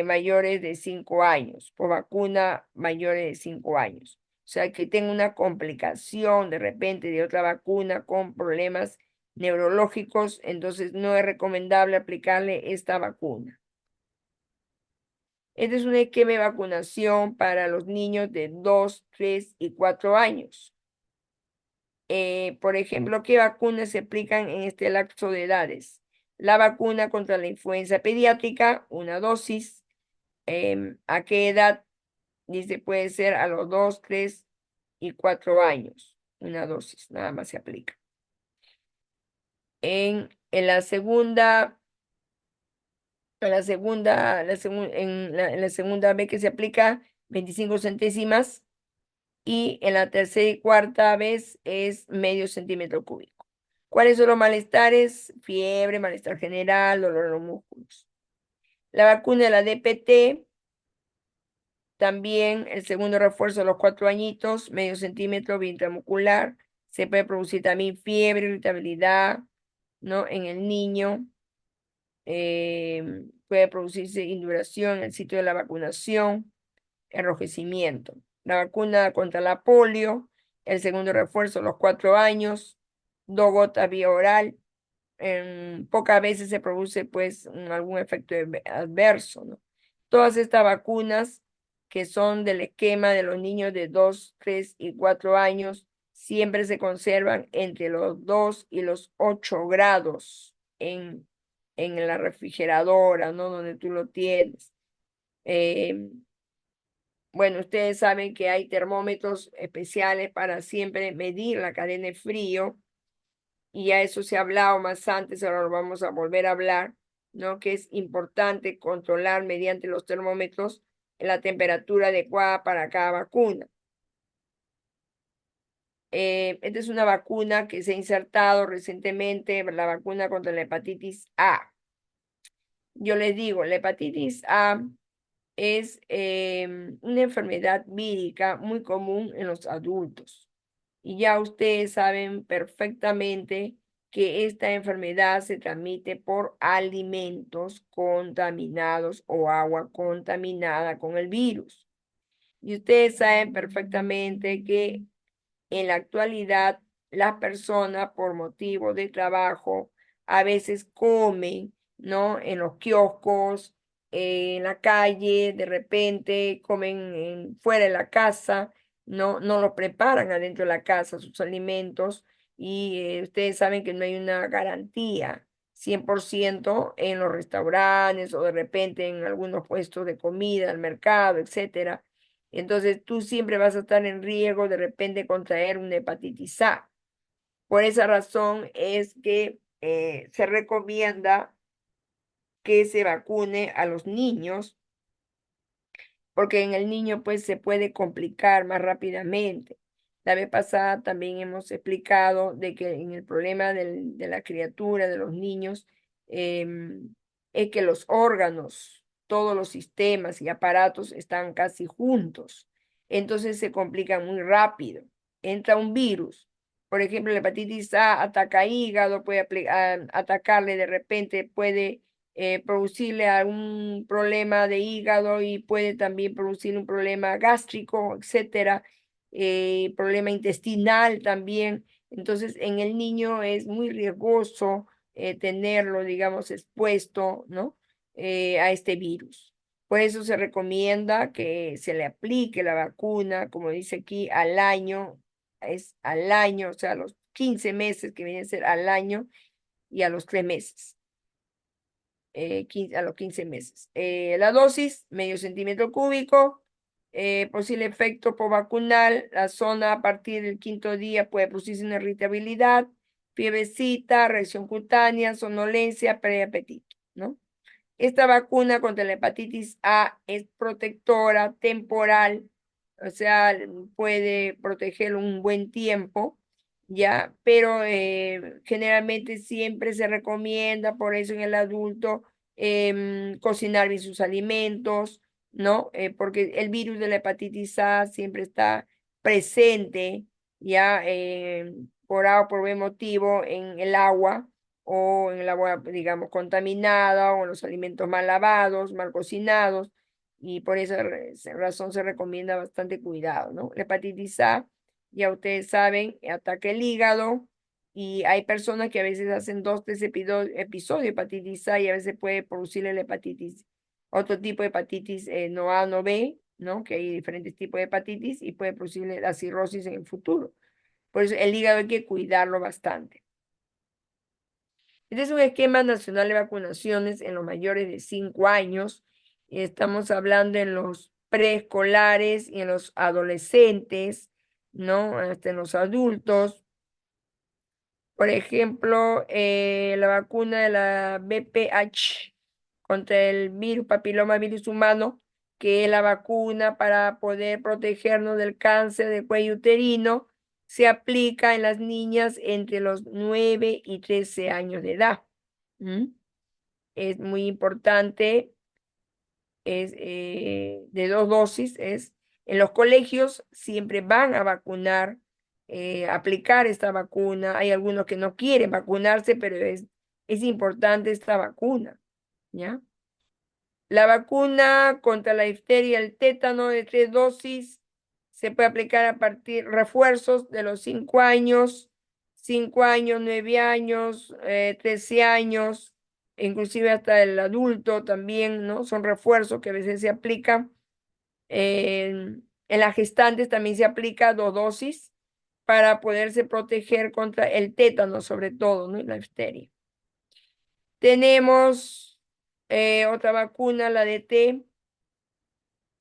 mayores de 5 años, por vacuna mayores de 5 años. O sea, que tenga una complicación de repente de otra vacuna con problemas neurológicos, entonces no es recomendable aplicarle esta vacuna. Este es un esquema de vacunación para los niños de 2, 3 y 4 años. Por ejemplo, ¿qué vacunas se aplican en este lapso de edades? La vacuna contra la influenza pediátrica, una dosis. ¿A qué edad? Dice, puede ser a los 2, 3 y 4 años. Una dosis, nada más se aplica. En la segunda, en la segunda vez que se aplica 25 centésimas y en la tercera y cuarta vez es medio centímetro cúbico. ¿Cuáles son los malestares? Fiebre, malestar general, dolor en los músculos. La vacuna de la DPT, también el segundo refuerzo a los 4 añitos, medio centímetro vía intramuscular. Se puede producir también fiebre, irritabilidad, ¿no? En el niño. Puede producirse induración en el sitio de la vacunación, enrojecimiento. La vacuna contra la polio, el segundo refuerzo a los 4 años, 2 gotas vía oral. Pocas veces se produce pues algún efecto adverso, ¿no? Todas estas vacunas que son del esquema de los niños de 2, 3 y 4 años siempre se conservan entre los 2 y los 8 grados en la refrigeradora, ¿no? Donde tú lo tienes. Eh, bueno, ustedes saben que hay termómetros especiales para siempre medir la cadena de frío y ya eso se ha hablado más antes, ahora lo vamos a volver a hablar, ¿no? Que es importante controlar mediante los termómetros la temperatura adecuada para cada vacuna. Esta es una vacuna que se ha insertado recientemente, la vacuna contra la hepatitis A. Yo les digo, la hepatitis A es una enfermedad vírica muy común en los adultos. Y ya ustedes saben perfectamente que esta enfermedad se transmite por alimentos contaminados o agua contaminada con el virus. Y ustedes saben perfectamente que en la actualidad, las personas por motivo de trabajo a veces comen, ¿no? En los kioscos, en la calle, de repente comen fuera de la casa, no lo preparan adentro de la casa sus alimentos y ustedes saben que no hay una garantía 100% en los restaurantes o de repente en algunos puestos de comida, al mercado, etcétera. Entonces tú siempre vas a estar en riesgo de repente contraer una hepatitis A. Por esa razón es que se recomienda que se vacune a los niños, porque en el niño pues se puede complicar más rápidamente. La vez pasada también hemos explicado de que en el problema de la criatura, de los niños, es que los órganos, todos los sistemas y aparatos están casi juntos. Entonces se complican muy rápido. Entra un virus. Por ejemplo, la hepatitis A ataca hígado, puede atacarle de repente, puede producirle algún problema de hígado y puede también producir un problema gástrico, etcétera, problema intestinal también. Entonces, en el niño es muy riesgoso tenerlo, digamos, expuesto, ¿no? A este virus. Por eso se recomienda que se le aplique la vacuna, como dice aquí, al año, es al año, o sea, a los 15 meses, que viene a ser al año, y a los 3 meses. A los 15 meses. La dosis, medio centímetro cúbico. Posible efecto povacunal, la zona a partir del quinto día puede producirse una irritabilidad, fiebrecita, reacción cutánea, somnolencia, pérdida de apetito, ¿no? Esta vacuna contra la hepatitis A es protectora temporal, o sea, puede proteger un buen tiempo, ¿ya? Pero generalmente siempre se recomienda, por eso en el adulto, cocinar bien sus alimentos, ¿no? Porque el virus de la hepatitis A siempre está presente, ¿ya? Por A o por B motivo en el agua o en el agua, digamos, contaminada o en los alimentos mal lavados, mal cocinados, y por esa razón se recomienda bastante cuidado, ¿no? La hepatitis A, ya ustedes saben, ataca el hígado y hay personas que a veces hacen 2, 3 episodios de hepatitis A y a veces puede producirle la hepatitis, otro tipo de hepatitis no A, no B, ¿no? Que hay diferentes tipos de hepatitis y puede producirle la cirrosis en el futuro. Por eso el hígado hay que cuidarlo bastante. Este es un esquema nacional de vacunaciones en los mayores de 5 años. Estamos hablando en los preescolares y en los adolescentes, ¿no? Hasta en los adultos. Por ejemplo, la vacuna de la BPH contra el virus papiloma virus humano, que es la vacuna para poder protegernos del cáncer de cuello uterino, se aplica en las niñas entre los 9 y 13 años de edad. ¿Mm? Es muy importante, es de 2 dosis, es en los colegios siempre van a vacunar, aplicar esta vacuna. Hay algunos que no quieren vacunarse, pero es importante esta vacuna, ¿ya? La vacuna contra la difteria y el tétano de 3 dosis se puede aplicar a partir refuerzos de los 5 años, 9 años, 13 años, inclusive hasta el adulto también, ¿no? Son refuerzos que a veces se aplican. En las gestantes también se aplica 2 dosis para poderse proteger contra el tétano, sobre todo, ¿no? Y la difteria. Tenemos otra vacuna, la de T,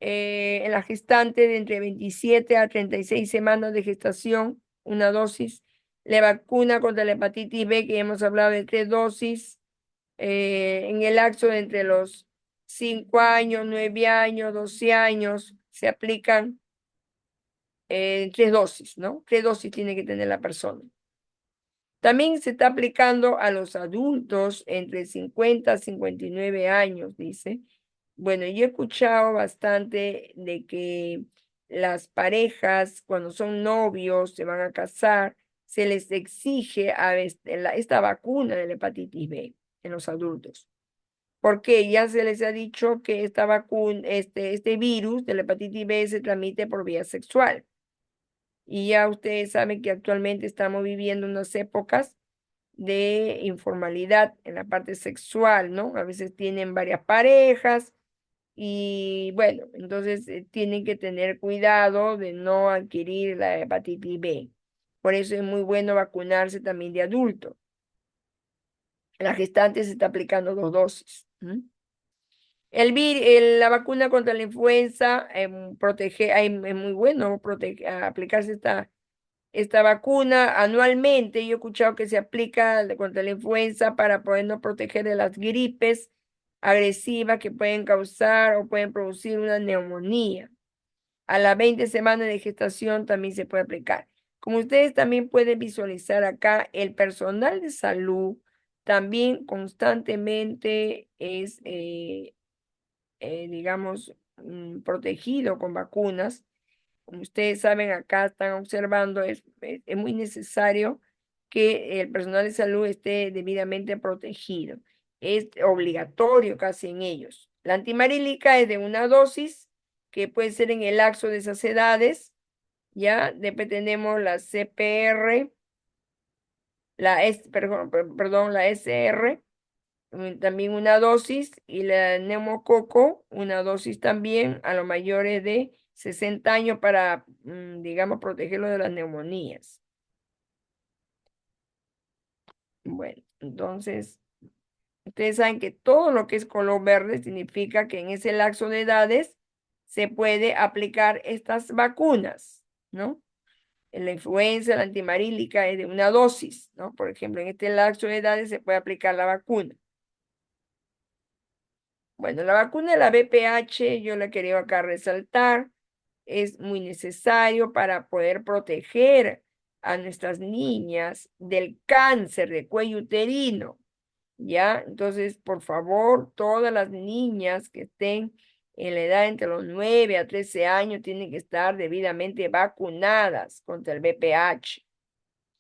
en la gestante de entre 27 a 36 semanas de gestación, 1 dosis. La vacuna contra la hepatitis B, que ya hemos hablado de 3 dosis, en el lapso de entre los 5 años, 9 años, 12 años, se aplican 3 dosis, ¿no? 3 dosis tiene que tener la persona. También se está aplicando a los adultos entre 50 a 59 años, dice. Bueno, yo he escuchado bastante de que las parejas, cuando son novios, se van a casar, se les exige esta vacuna de la hepatitis B en los adultos. Porque ya se les ha dicho que esta vacuna, este virus de la hepatitis B se transmite por vía sexual. Y ya ustedes saben que actualmente estamos viviendo unas épocas de informalidad en la parte sexual, ¿no? A veces tienen varias parejas y bueno, entonces tienen que tener cuidado de no adquirir la hepatitis B. Por eso es muy bueno vacunarse también de adulto. La gestante se está aplicando 2 dosis. La vacuna contra la influenza es muy bueno aplicarse esta vacuna anualmente. Yo he escuchado que se aplica contra la influenza para podernos proteger de las gripes agresivas que pueden causar o pueden producir una neumonía. A las 20 semanas de gestación también se puede aplicar. Como ustedes también pueden visualizar acá, el personal de salud también constantemente es, digamos, protegido con vacunas. Como ustedes saben, acá están observando, es muy necesario que el personal de salud esté debidamente protegido. Es obligatorio casi en ellos. La antimarílica es de 1 dosis, que puede ser en el lapso de esas edades. Ya, después tenemos la CPR, perdón, la SR, también 1 dosis, y la neumococo, 1 dosis también a los mayores de 60 años para, digamos, protegerlos de las neumonías. Bueno, entonces, ustedes saben que todo lo que es color verde significa que en ese lapso de edades se puede aplicar estas vacunas, ¿no? En la influenza, la antimarílica es de 1 dosis, ¿no? Por ejemplo, en este lapso de edades se puede aplicar la vacuna. Bueno, la vacuna de la BPH, yo la quería acá resaltar, es muy necesario para poder proteger a nuestras niñas del cáncer de cuello uterino, ¿ya? Entonces, por favor, todas las niñas que estén en la edad entre los 9 a 13 años tienen que estar debidamente vacunadas contra el BPH.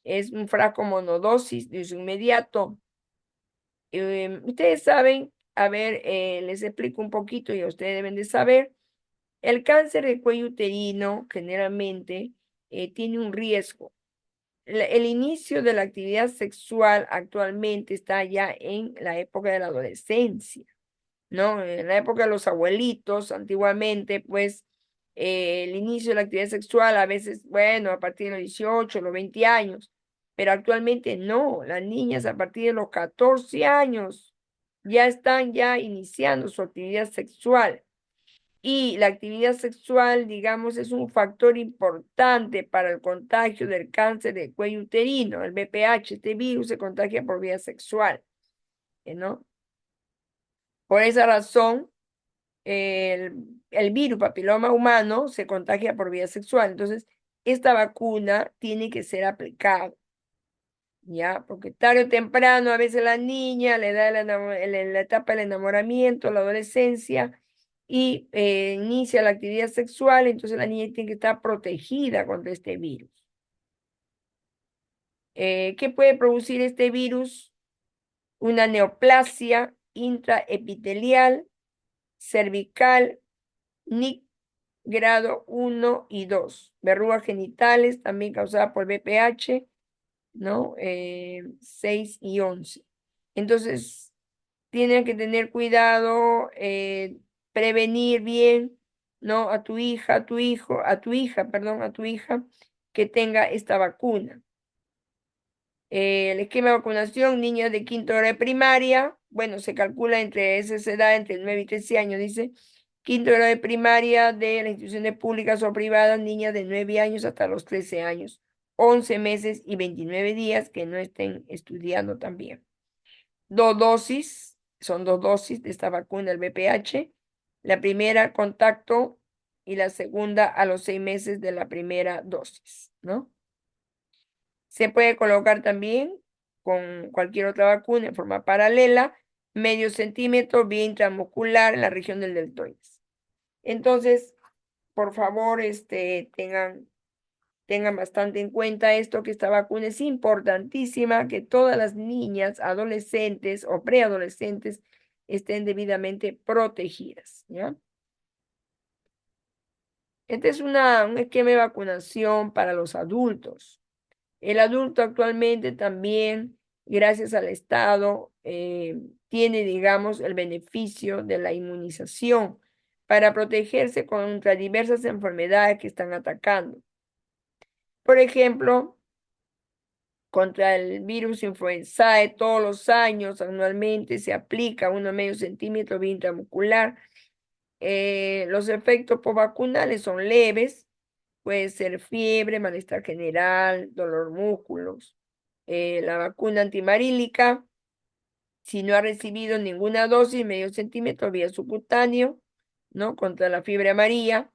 Es un frasco monodosis de uso inmediato. Ustedes saben, a ver, les explico un poquito y ustedes deben de saber, el cáncer de cuello uterino generalmente tiene un riesgo. El inicio de la actividad sexual actualmente está ya en la época de la adolescencia, ¿no? En la época de los abuelitos, antiguamente, pues el inicio de la actividad sexual a veces, bueno, a partir de los 18, los 20 años, pero actualmente no, las niñas a partir de los 14 años ya están ya iniciando su actividad sexual. Y la actividad sexual, digamos, es un factor importante para el contagio del cáncer de cuello uterino, el BPH. Este virus se contagia por vía sexual, ¿no? Por esa razón, el virus papiloma humano se contagia por vía sexual. Entonces, esta vacuna tiene que ser aplicada, ¿ya? Porque tarde o temprano, a veces la niña le da la etapa del enamoramiento, la adolescencia, y inicia la actividad sexual, entonces la niña tiene que estar protegida contra este virus. ¿Qué puede producir este virus? Una neoplasia intraepitelial, cervical, NIC grado 1 y 2, verrugas genitales, también causada por BPH, ¿no? 6 y 11. Entonces, tienen que tener cuidado, prevenir bien, ¿no? A tu hija, a tu hijo, a tu hija, perdón, a tu hija que tenga esta vacuna. El esquema de vacunación, niñas de quinto grado de primaria, bueno, se calcula entre esa edad, entre 9 y 13 años, dice, quinto grado de primaria de las instituciones públicas o privadas, niñas de 9 años hasta los 13 años, 11 meses y 29 días que no estén estudiando también. Son dos dosis de esta vacuna, el VPH. La primera contacto y la segunda a los 6 meses de la primera dosis, ¿no? Se puede colocar también con cualquier otra vacuna en forma paralela, medio centímetro vía intramuscular en la región del deltoides. Entonces, por favor, tengan bastante en cuenta esto, que esta vacuna es importantísima, que todas las niñas, adolescentes o preadolescentes estén debidamente protegidas, ¿ya? Este es un esquema de vacunación para los adultos. El adulto actualmente también, gracias al Estado, tiene, digamos, el beneficio de la inmunización para protegerse contra diversas enfermedades que están atacando. Por ejemplo, contra el virus influenzae, todos los años, anualmente, se aplica 1,5 centímetros vía intramuscular. Los efectos postvacunales son leves, puede ser fiebre, malestar general, dolor músculos. La vacuna antimarílica, si no ha recibido ninguna dosis, 0,5 centímetros vía subcutáneo, ¿no? Contra la fiebre amarilla.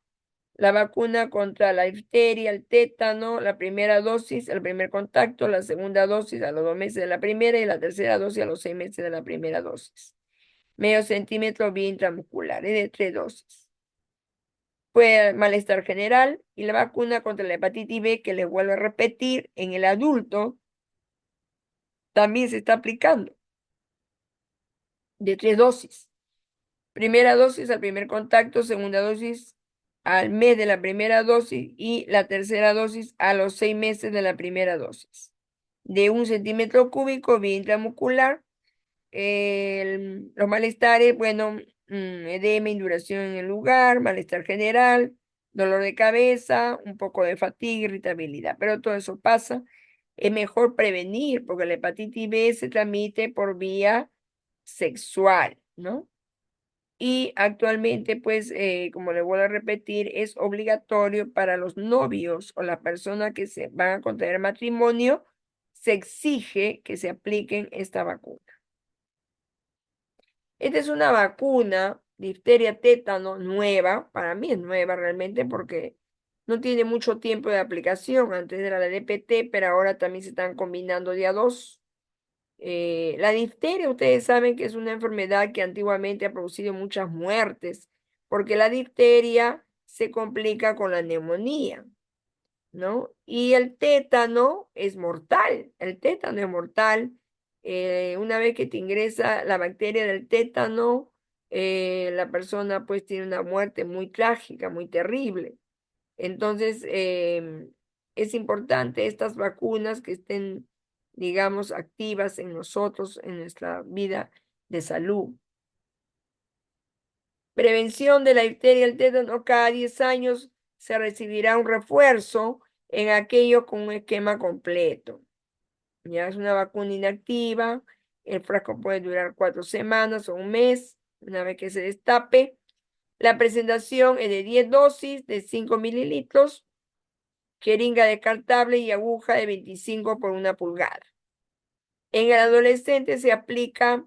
La vacuna contra la difteria, el tétano, la primera dosis, el primer contacto, la segunda dosis a los 2 meses de la primera y la tercera dosis a los 6 meses de la primera dosis. 0,5 centímetros vía intramuscular, es de 3 dosis. Puede malestar general y la vacuna contra la hepatitis B, que les vuelvo a repetir, en el adulto también se está aplicando de 3 dosis. Primera dosis al primer contacto, segunda dosis al mes de la primera dosis y la tercera dosis a los 6 meses de la primera dosis. De 1 centímetro cúbico vía intramuscular. Los malestares, bueno, edema, induración en el lugar, malestar general, dolor de cabeza, un poco de fatiga, irritabilidad, pero todo eso pasa. Es mejor prevenir porque la hepatitis B se transmite por vía sexual, ¿no? Y actualmente, pues, como le vuelvo a repetir, es obligatorio para los novios o las personas que se van a contraer matrimonio, se exige que se apliquen esta vacuna. Esta es una vacuna, difteria tétano, nueva. Para mí es nueva realmente porque no tiene mucho tiempo de aplicación. Antes era la DPT, pero ahora también se están combinando de a dos. La difteria, ustedes saben que es una enfermedad que antiguamente ha producido muchas muertes, porque la difteria se complica con la neumonía, ¿no? Y el tétano es mortal, el tétano es mortal. Una vez que te ingresa la bacteria del tétano, la persona pues tiene una muerte muy trágica, muy terrible. Entonces, es importante estas vacunas que estén, digamos, activas en nosotros, en nuestra vida de salud. Prevención de la difteria y el tétano. Cada 10 años se recibirá un refuerzo en aquello con un esquema completo. Ya es una vacuna inactiva. El frasco puede durar 4 semanas o un mes, una vez que se destape. La presentación es de 10 dosis de 5 mililitros, jeringa descartable y aguja de 25 por 1 pulgada. En el adolescente se aplica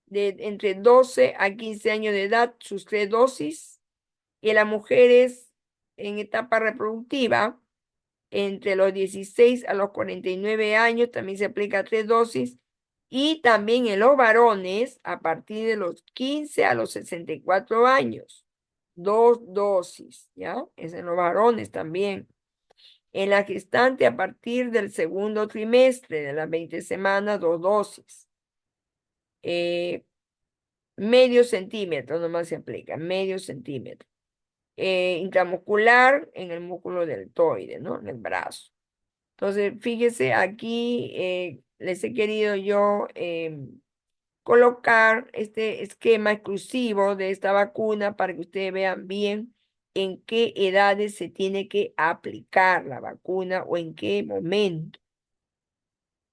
de entre 12 a 15 años de edad sus 3 dosis, y en las mujeres en etapa reproductiva entre los 16 a los 49 años también se aplica 3 dosis, y también en los varones a partir de los 15 a los 64 años, 2 dosis, ¿ya? Es en los varones también. En la gestante a partir del segundo trimestre de las 20 semanas, 2 dosis. Eh, Medio centímetro nomás se aplica, medio centímetro. Intramuscular en el músculo deltoide, ¿no? En el brazo. Entonces, fíjese, aquí les he querido yo colocar este esquema exclusivo de esta vacuna para que ustedes vean bien en qué edades se tiene que aplicar la vacuna o en qué momento.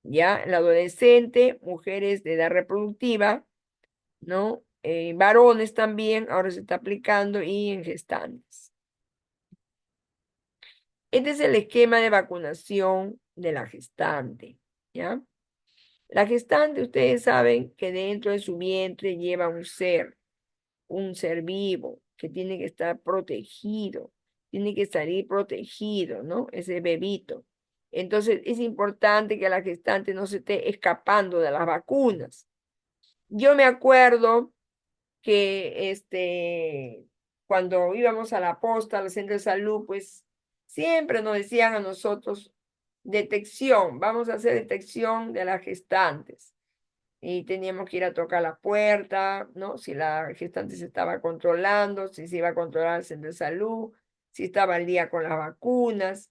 Ya, el adolescente, mujeres de edad reproductiva, ¿no? Varones también, ahora se está aplicando y en gestantes. Este es el esquema de vacunación de la gestante, ¿ya? La gestante, ustedes saben que dentro de su vientre lleva un ser vivo, que tiene que estar protegido, tiene que salir protegido, ¿no? Ese bebito. Entonces, es importante que la gestante no se esté escapando de las vacunas. Yo me acuerdo que cuando íbamos a la posta, al centro de salud, pues siempre nos decían a nosotros, detección, vamos a hacer detección de las gestantes. Y teníamos que ir a tocar la puerta, ¿no? Si la gestante se estaba controlando, si se iba a controlar el centro de salud, si estaba al día con las vacunas.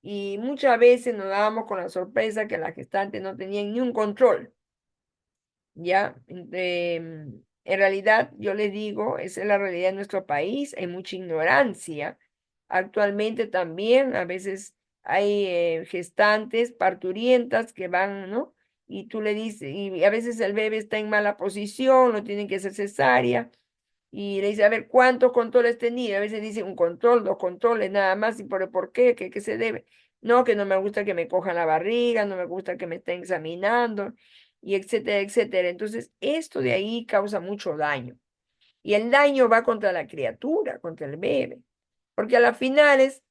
Y muchas veces nos dábamos con la sorpresa que las gestantes no tenían ni un control. ¿Ya? En realidad, yo les digo, esa es la realidad de nuestro país, hay mucha ignorancia. Actualmente también a veces hay gestantes, parturientas que van, ¿no? Y tú le dices, y a veces el bebé está en mala posición, lo tienen que hacer cesárea, y le dice, a ver, ¿cuántos controles tenía? A veces dice un control, 2 controles, nada más, y por qué, ¿qué se debe? No, que no me gusta que me cojan la barriga, no me gusta que me estén examinando, y etcétera, etcétera. Entonces, esto de ahí causa mucho daño. Y el daño va contra la criatura, contra el bebé. Porque a las finales,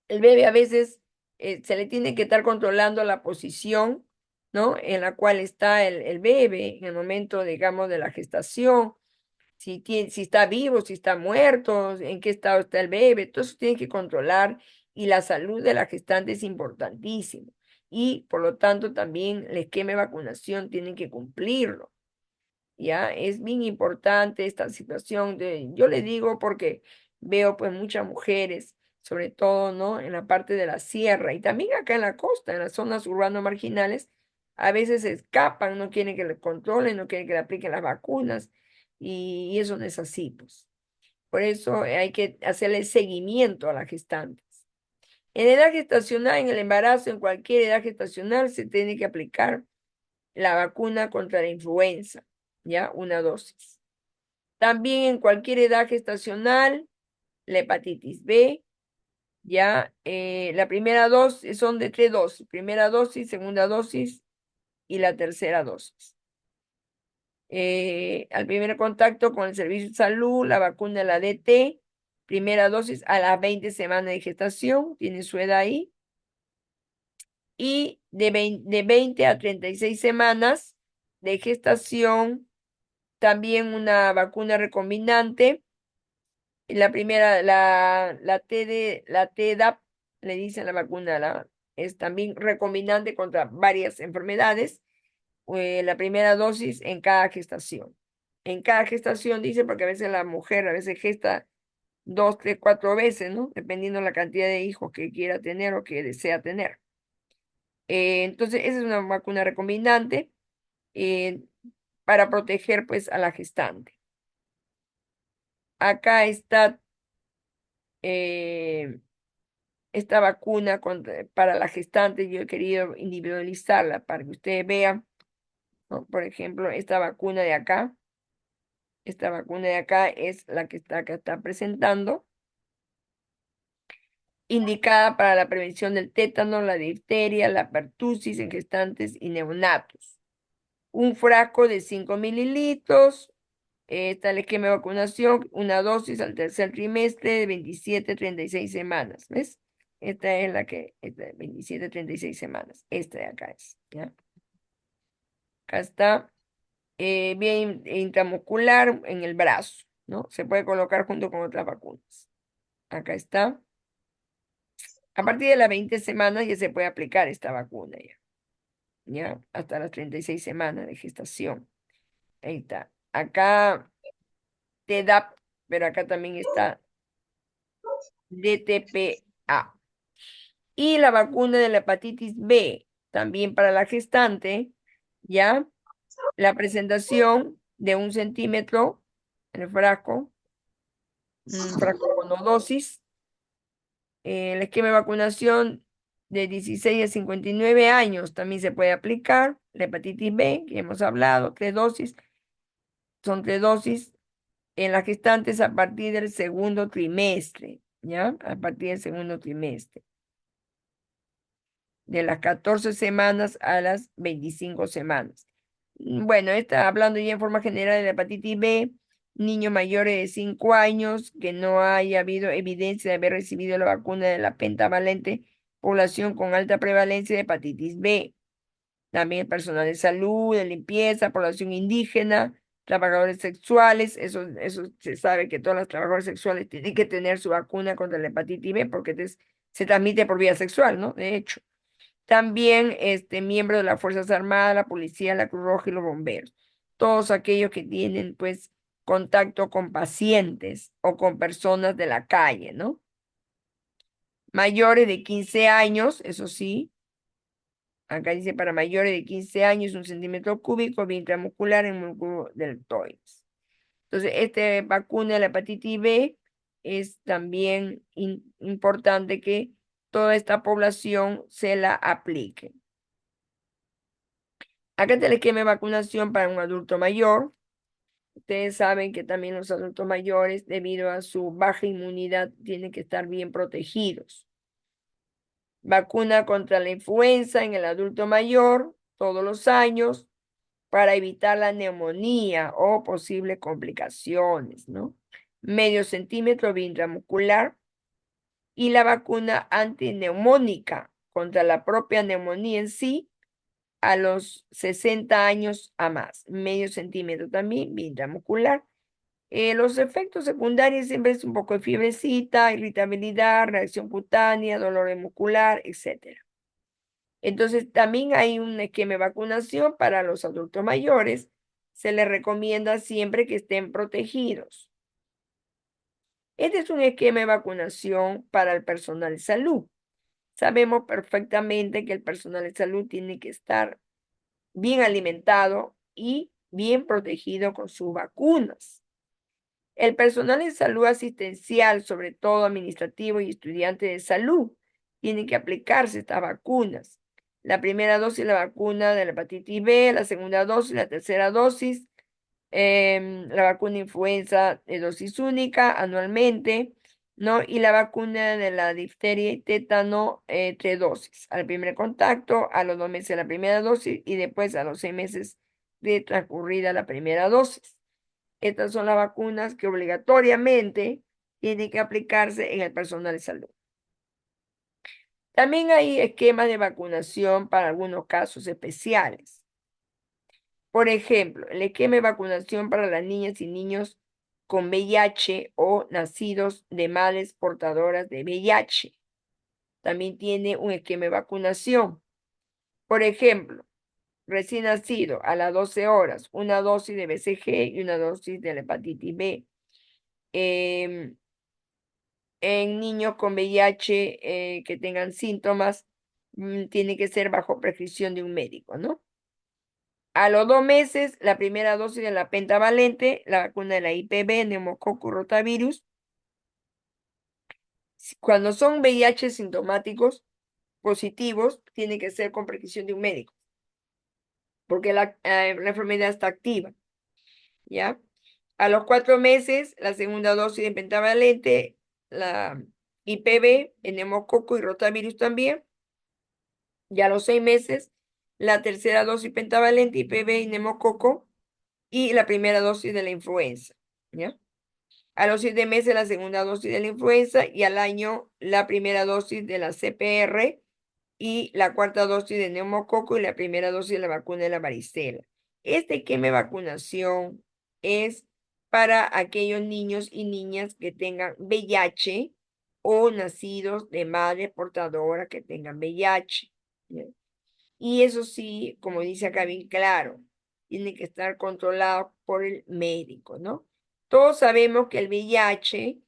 el bebé a veces se le tiene que estar controlando la posición, ¿no? En la cual está el bebé en el momento, digamos, de la gestación, si está vivo, si está muerto, en qué estado está el bebé, todo eso tiene que controlar, y la salud de la gestante es importantísimo. Y por lo tanto también el esquema de vacunación tienen que cumplirlo. Ya es bien importante esta situación yo le digo porque veo pues muchas mujeres, sobre todo, ¿no? En la parte de la sierra y también acá en la costa, en las zonas urbanas marginales, a veces se escapan, no quieren que le controlen, no quieren que le apliquen las vacunas, y eso no es así, pues. Por eso hay que hacerle seguimiento a las gestantes. En edad gestacional, en el embarazo, en cualquier edad gestacional, se tiene que aplicar la vacuna contra la influenza, ¿ya? 1 dosis. También en cualquier edad gestacional, la hepatitis B, ¿ya? La primera dosis son de 3 dosis, primera dosis, segunda dosis y la tercera dosis. Al primer contacto con el servicio de salud, la vacuna de la DT, primera dosis a las 20 semanas de gestación, tiene su edad ahí, y de 20 a 36 semanas de gestación, también una vacuna recombinante. La primera, la TDAP, le dicen la vacuna, es también recombinante contra varias enfermedades. La primera dosis en cada gestación. En cada gestación, dice, porque a veces la mujer a veces gesta 2, 3, 4 veces, ¿no? Dependiendo la cantidad de hijos que quiera tener o que desea tener. Entonces, esa es una vacuna recombinante eh, para proteger, pues, a la gestante. Acá está eh, esta vacuna para la gestante. Yo he querido individualizarla para que ustedes vean, ¿no? Por ejemplo, esta vacuna de acá es la que está acá está presentando, indicada para la prevención del tétano, la difteria, la pertusis en gestantes y neonatos. Un frasco de 5 mililitros. Está el esquema de vacunación, una dosis al tercer trimestre de 27 a 36 semanas. ¿Ves? Esta es la que, esta, 27 a 36 semanas. Esta de acá es, ¿ya? Acá está, bien intramuscular en el brazo, ¿no? Se puede colocar junto con otras vacunas. Acá está. A partir de las 20 semanas ya se puede aplicar esta vacuna, ¿ya? Hasta las 36 semanas de gestación. Ahí está. Acá TDAP, pero acá también está DTPA. Y la vacuna de la hepatitis B, también para la gestante, ¿ya? La presentación de 1 centímetro en el frasco, un frasco monodosis. El esquema de vacunación de 16 a 59 años también se puede aplicar. La hepatitis B, que hemos hablado, 3 dosis, son 3 dosis en las gestantes a partir del segundo trimestre, ¿ya? A partir del segundo trimestre, de las 14 semanas a las 25 semanas. Bueno, está hablando ya en forma general de la hepatitis B, niños mayores de 5 años que no haya habido evidencia de haber recibido la vacuna de la pentavalente, población con alta prevalencia de hepatitis B. También el personal de salud, de limpieza, población indígena, trabajadores sexuales. Eso se sabe que todos los trabajadores sexuales tienen que tener su vacuna contra la hepatitis B porque se transmite por vía sexual, ¿no? De hecho. También miembros de las Fuerzas Armadas, la policía, la Cruz Roja y los bomberos. Todos aquellos que tienen, pues, contacto con pacientes o con personas de la calle, ¿no? Mayores de 15 años, eso sí, acá dice para mayores de 15 años, 1 centímetro cúbico, vía intramuscular en músculo deltoides. Entonces, esta vacuna de la hepatitis B es también importante que toda esta población se la aplique. Acá está el esquema de vacunación para un adulto mayor. Ustedes saben que también los adultos mayores, debido a su baja inmunidad, tienen que estar bien protegidos. Vacuna contra la influenza en el adulto mayor todos los años para evitar la neumonía o posibles complicaciones, ¿no? Medio centímetro vía intramuscular. Y la vacuna antineumónica contra la propia neumonía en sí a los 60 años a más, medio centímetro también, vía intramuscular. Los efectos secundarios siempre es un poco de fiebrecita, irritabilidad, reacción cutánea, dolor muscular, etc. Entonces, también hay un esquema de vacunación para los adultos mayores. Se les recomienda siempre que estén protegidos. Este es un esquema de vacunación para el personal de salud. Sabemos perfectamente que el personal de salud tiene que estar bien alimentado y bien protegido con sus vacunas. El personal de salud asistencial, sobre todo administrativo y estudiante de salud, tienen que aplicarse estas vacunas. La primera dosis, la vacuna de la hepatitis B, la segunda dosis, la tercera dosis, la vacuna influenza de dosis única anualmente, ¿no? Y la vacuna de la difteria y tétano, 3 dosis. Al primer contacto, a los 2 meses la primera dosis y después a los 6 meses de transcurrida la primera dosis. Estas son las vacunas que obligatoriamente tienen que aplicarse en el personal de salud. También hay esquemas de vacunación para algunos casos especiales. Por ejemplo, el esquema de vacunación para las niñas y niños con VIH o nacidos de madres portadoras de VIH. También tiene un esquema de vacunación. Por ejemplo, recién nacido a las 12 horas, una dosis de BCG y una dosis de la hepatitis B. Em, en niños con VIH que tengan síntomas, tiene que ser bajo prescripción de un médico, ¿no? A los 2 meses, la primera dosis de la pentavalente, la vacuna de la IPV, neumococo rotavirus. Cuando son VIH sintomáticos positivos, tiene que ser con prescripción de un médico, porque la enfermedad está activa, ¿ya? A los 4 meses, la segunda dosis de pentavalente, la IPV, el neumococo y rotavirus también. Ya a los 6 meses, la tercera dosis pentavalente, IPV y neumococo, y la primera dosis de la influenza, ¿ya? A los 7 meses, la segunda dosis de la influenza, y al año, la primera dosis de la CPR y la cuarta dosis de neumococo y la primera dosis de la vacuna de la varicela. Este esquema de vacunación es para aquellos niños y niñas que tengan VIH o nacidos de madre portadora que tengan VIH. ¿Ya? Y eso sí, como dice acá bien claro, tiene que estar controlado por el médico, ¿no? Todos sabemos que el VIH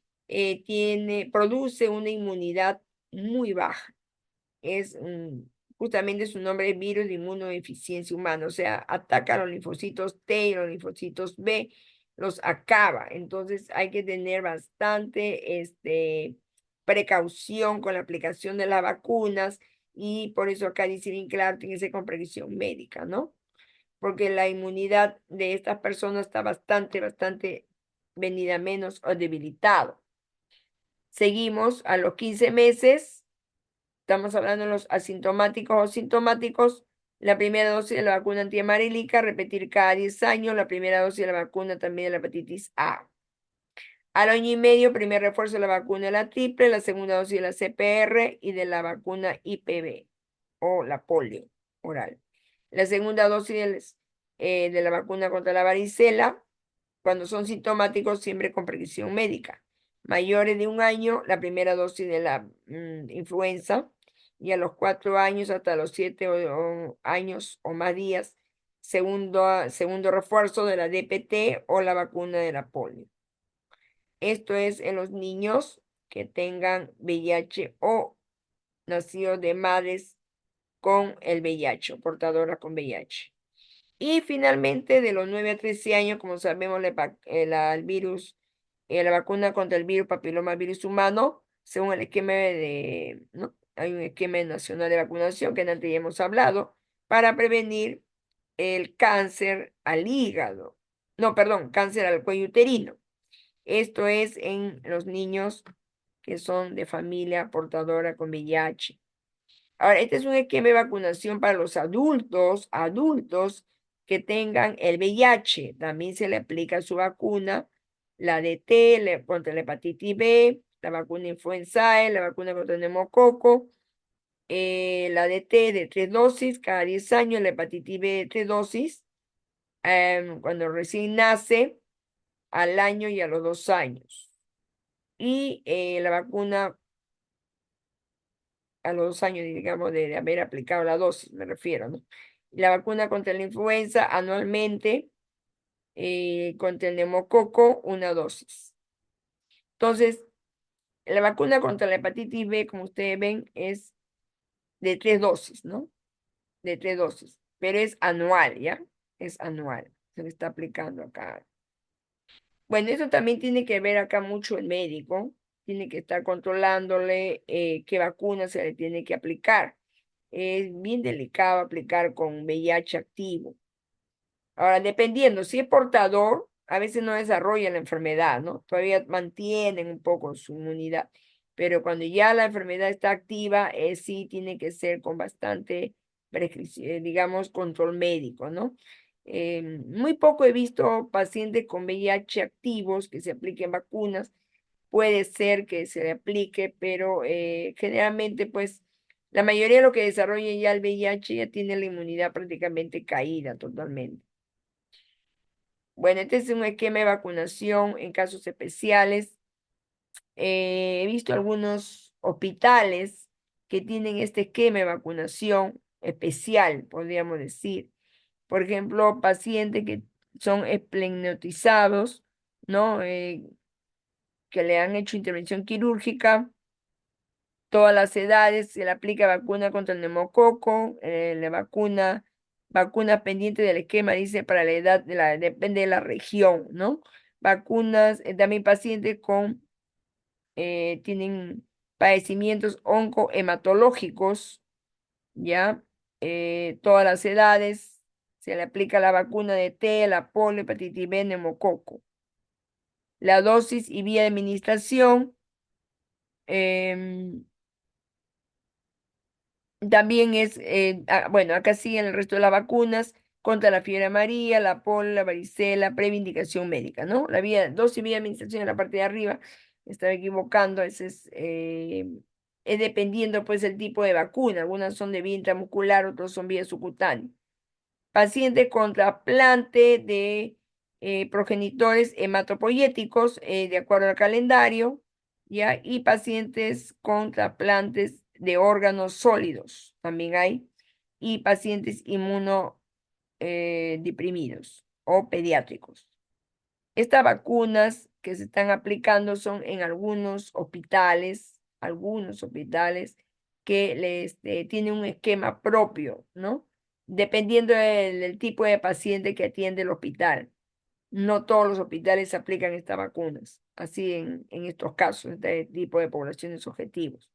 produce una inmunidad muy baja. Es justamente su nombre es virus de inmunodeficiencia humana, o sea, ataca a los linfocitos T y los linfocitos B, los acaba. Entonces hay que tener bastante precaución con la aplicación de las vacunas y por eso acá dice bien claro, tiene que ser con previsión médica, ¿no? Porque la inmunidad de estas personas está bastante venida menos o debilitado. Seguimos a los 15 meses. Estamos hablando de los asintomáticos o sintomáticos. La primera dosis de la vacuna antiamarílica, repetir cada 10 años. La primera dosis de la vacuna también de la hepatitis A. Al año y medio, primer refuerzo de la vacuna de la triple, la segunda dosis de la CPR y de la vacuna IPV o la polio oral. La segunda dosis de la vacuna contra la varicela, cuando son sintomáticos, siempre con prescripción médica. Mayores de 1 año, la primera dosis de la influenza, y a los 4 años hasta los 7 años o más días, segundo refuerzo de la DPT o la vacuna de la polio. Esto es en los niños que tengan VIH o nacidos de madres con el VIH o portadoras con VIH. Y finalmente, de los 9 a 13 años, como sabemos, el virus, la vacuna contra el virus papilomavirus humano, según el esquema ¿no? Hay un esquema nacional de vacunación que antes ya hemos hablado, para prevenir el cáncer al hígado. No, perdón, cáncer al cuello uterino. Esto es en los niños que son de familia portadora con VIH. Ahora, este es un esquema de vacunación para los adultos que tengan el VIH. También se le aplica su vacuna, la DT, contra la hepatitis B, la vacuna influenza, la vacuna contra el neumococo, la DT de 3 dosis cada 10 años, la hepatitis B de 3 dosis, cuando recién nace, al año y a los 2 años. Y la vacuna a los 2 años, digamos, de haber aplicado la dosis, me refiero, ¿no? La vacuna contra la influenza anualmente, contra el neumococo, 1 dosis. Entonces, la vacuna contra la hepatitis B, como ustedes ven, es de 3 dosis, ¿no? De 3 dosis, pero es anual, ¿ya? Es anual, se le está aplicando acá. Bueno, eso también tiene que ver acá mucho el médico, tiene que estar controlándole qué vacuna se le tiene que aplicar. Es bien delicado aplicar con VIH activo. Ahora, dependiendo, si es portador, a veces no desarrolla la enfermedad, ¿no? Todavía mantienen un poco su inmunidad, pero cuando ya la enfermedad está activa, sí tiene que ser con bastante, digamos, control médico, ¿no? Muy poco he visto pacientes con VIH activos que se apliquen vacunas. Puede ser que se le aplique, pero generalmente, pues, la mayoría de los que desarrollan ya el VIH ya tiene la inmunidad prácticamente caída totalmente. Bueno, este es un esquema de vacunación en casos especiales. He visto algunos hospitales que tienen este esquema de vacunación especial, podríamos decir. Por ejemplo, pacientes que son espleniotizados, ¿no? Que le han hecho intervención quirúrgica, todas las edades, se le aplica vacuna contra el neumococo, la vacuna Vacunas pendientes del esquema, dice, para la edad, depende de la región, ¿no? Vacunas, también pacientes tienen padecimientos oncohematológicos, ¿ya? Todas las edades, se le aplica la vacuna de T, la polio, hepatitis B, neumococo. La dosis y vía de administración, em, también es, bueno, acá siguen el resto de las vacunas contra la fiebre amarilla, la polio, la varicela, previa indicación médica, ¿no? La vía, dosis y vía de administración en la parte de arriba, me estaba equivocando, ese es dependiendo pues el tipo de vacuna, algunas son de vía intramuscular, otras son vía subcutánea. Pacientes con trasplante de progenitores hematopoyéticos, de acuerdo al calendario, ¿ya? Y pacientes con trasplantes de órganos sólidos, también hay, y pacientes inmunodeprimidos o pediátricos. Estas vacunas que se están aplicando son en algunos hospitales que tienen un esquema propio, ¿no? Dependiendo del tipo de paciente que atiende el hospital. No todos los hospitales aplican estas vacunas, así en estos casos, este tipo de poblaciones objetivos.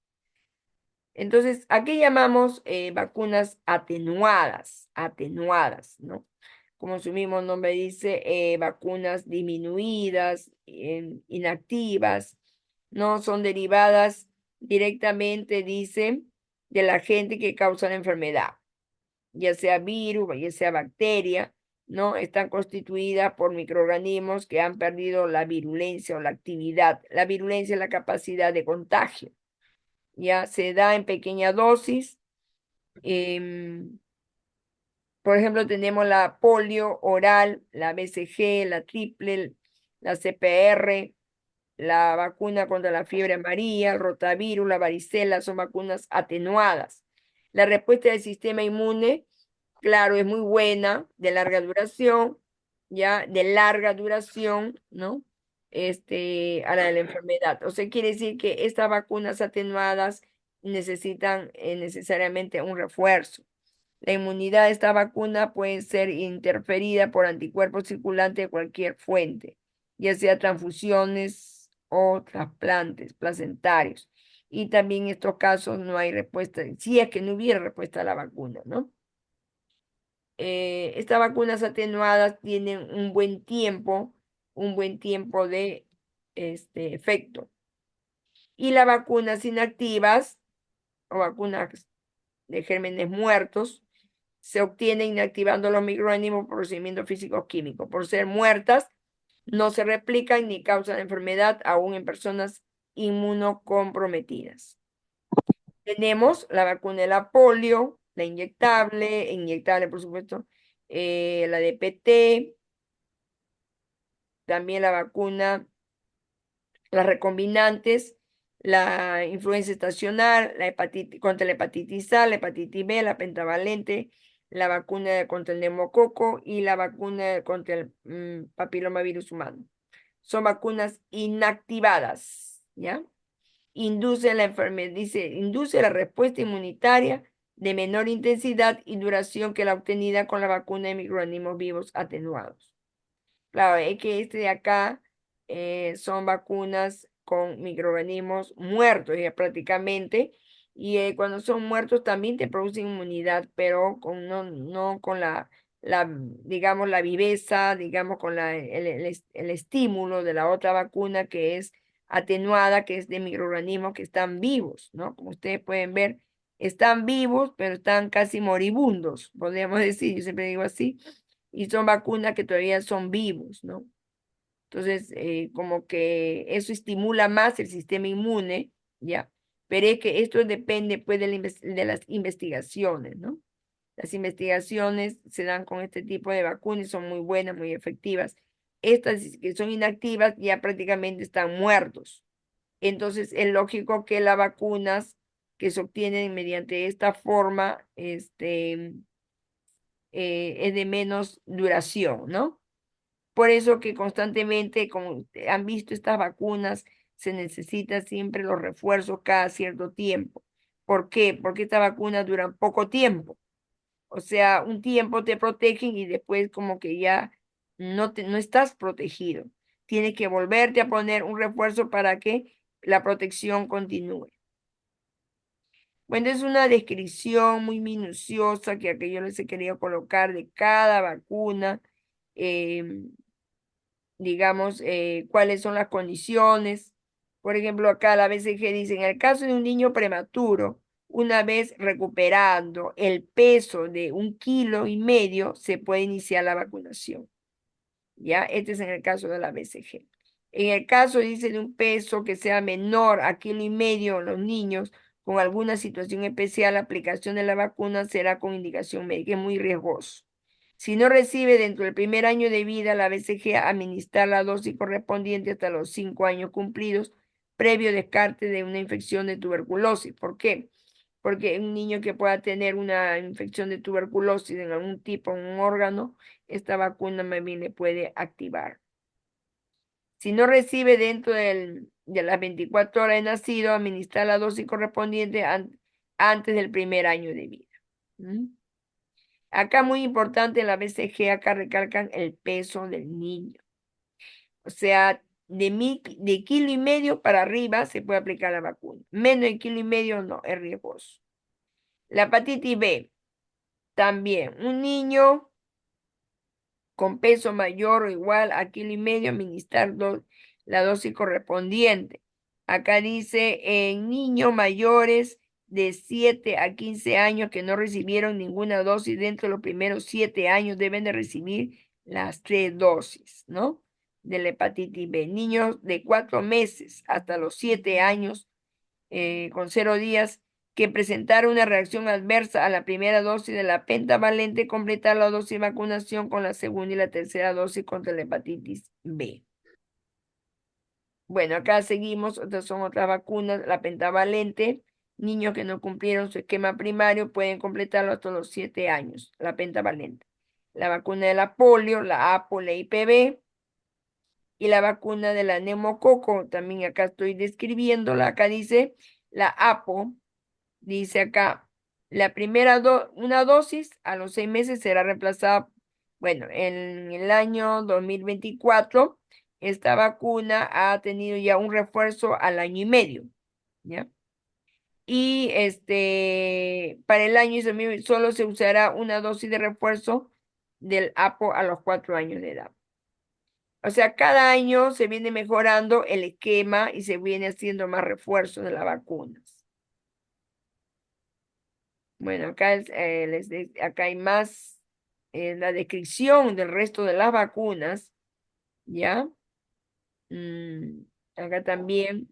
Entonces, ¿a qué llamamos vacunas atenuadas? Atenuadas, ¿no? Como su mismo nombre dice, vacunas disminuidas, inactivas, no son derivadas directamente, dice, del agente que causa la enfermedad, ya sea virus, ya sea bacteria, ¿no? Están constituidas por microorganismos que han perdido la virulencia o la actividad. La virulencia es la capacidad de contagio, ya se da en pequeña dosis. em, por ejemplo, tenemos la polio oral, la BCG, la triple, la CPR, la vacuna contra la fiebre amarilla, el rotavirus, la varicela, son vacunas atenuadas. La respuesta del sistema inmune, claro, es muy buena, de larga duración, ya, de larga duración, ¿no? A la de la enfermedad. O sea, quiere decir que estas vacunas atenuadas necesitan necesariamente un refuerzo. La inmunidad de esta vacuna puede ser interferida por anticuerpos circulantes de cualquier fuente, ya sea transfusiones o trasplantes placentarios. Y también en estos casos no hay respuesta, si es que no hubiera respuesta a la vacuna, ¿no? Estas vacunas atenuadas tienen un buen tiempo de efecto. Y las vacunas inactivas o vacunas de gérmenes muertos se obtiene inactivando los microorganismos por procedimientos físicos químicos. Por ser muertas, no se replican ni causan enfermedad aún en personas inmunocomprometidas. Tenemos la vacuna de la polio, la inyectable, por supuesto, la de PT, también la vacuna, las recombinantes, la influenza estacional, la hepatitis, contra la hepatitis A, la hepatitis B, la pentavalente, la vacuna contra el neumococo y la vacuna contra el papilomavirus humano. Son vacunas inactivadas, ¿ya? Induce la enfermedad, dice, induce la respuesta inmunitaria de menor intensidad y duración que la obtenida con la vacuna de microorganismos vivos atenuados. Claro, es que este de acá son vacunas con microorganismos muertos ya prácticamente, y cuando son muertos también te producen inmunidad, pero no con digamos, la viveza, digamos, con el estímulo de la otra vacuna que es atenuada, que es de microorganismos que están vivos, ¿no? Como ustedes pueden ver, están vivos, pero están casi moribundos, podríamos decir, yo siempre digo así, y son vacunas que todavía son vivos, ¿no? Entonces, como que eso estimula más el sistema inmune, ¿ya? Pero es que esto depende, pues, de las investigaciones, ¿no? Las investigaciones se dan con este tipo de vacunas y son muy buenas, muy efectivas. Estas que son inactivas ya prácticamente están muertos. Entonces, es lógico que las vacunas que se obtienen mediante esta forma, es de menos duración, ¿no? Por eso que constantemente, como han visto estas vacunas, se necesita siempre los refuerzos cada cierto tiempo. ¿Por qué? Porque estas vacunas duran poco tiempo. O sea, un tiempo te protegen y después como que ya no estás protegido. Tienes que volverte a poner un refuerzo para que la protección continúe. Bueno, es una descripción muy minuciosa que aquí yo les he querido colocar de cada vacuna, em, digamos, cuáles son las condiciones. Por ejemplo, acá la BCG dice, en el caso de un niño prematuro, una vez recuperando el peso de 1,5 kilos, se puede iniciar la vacunación. ¿Ya? Este es en el caso de la BCG. En el caso, dice, de un peso que sea menor a 1,5 kilos en los niños con alguna situación especial, la aplicación de la vacuna será con indicación médica, es muy riesgoso. Si no recibe dentro del primer año de vida, la BCG administrar la dosis correspondiente hasta los 5 años cumplidos, previo descarte de una infección de tuberculosis. ¿Por qué? Porque un niño que pueda tener una infección de tuberculosis en algún tipo, en un órgano, esta vacuna más bien le puede activar. Si no recibe dentro de las 24 horas de nacido, administrar la dosis correspondiente antes del primer año de vida. ¿Mm? Acá muy importante en la BCG, acá recalcan el peso del niño. O sea, de 1,5 kilos para arriba se puede aplicar la vacuna. Menos de 1,5 kilos no, es riesgoso. La hepatitis B, también. Un niño con peso mayor o igual a 1,5 kilos, administrar la dosis correspondiente. Acá dice, en niños mayores de 7 a 15 años que no recibieron ninguna dosis dentro de los primeros 7 años deben de recibir las 3 dosis, ¿no? De la hepatitis B. Niños de 4 meses hasta los 7 años con 0 días que presentaron una reacción adversa a la primera dosis de la pentavalente, completar la dosis de vacunación con la segunda y la tercera dosis contra la hepatitis B. Bueno, acá seguimos, otras son otras vacunas, la pentavalente. Niños que no cumplieron su esquema primario pueden completarlo hasta los 7 años, la pentavalente. La vacuna de la polio, la APO, la IPV y la vacuna de la neumococo, también acá estoy describiéndola, acá dice la APO. Dice acá, una dosis a los 6 meses será reemplazada, bueno, en el año 2024, esta vacuna ha tenido ya un refuerzo al año y medio, ¿ya? Y para el año solo se usará una dosis de refuerzo del APO a los 4 años de edad. O sea, cada año se viene mejorando el esquema y se viene haciendo más refuerzo de las vacunas. Bueno, acá, acá hay más la descripción del resto de las vacunas, ¿ya? Mm, acá también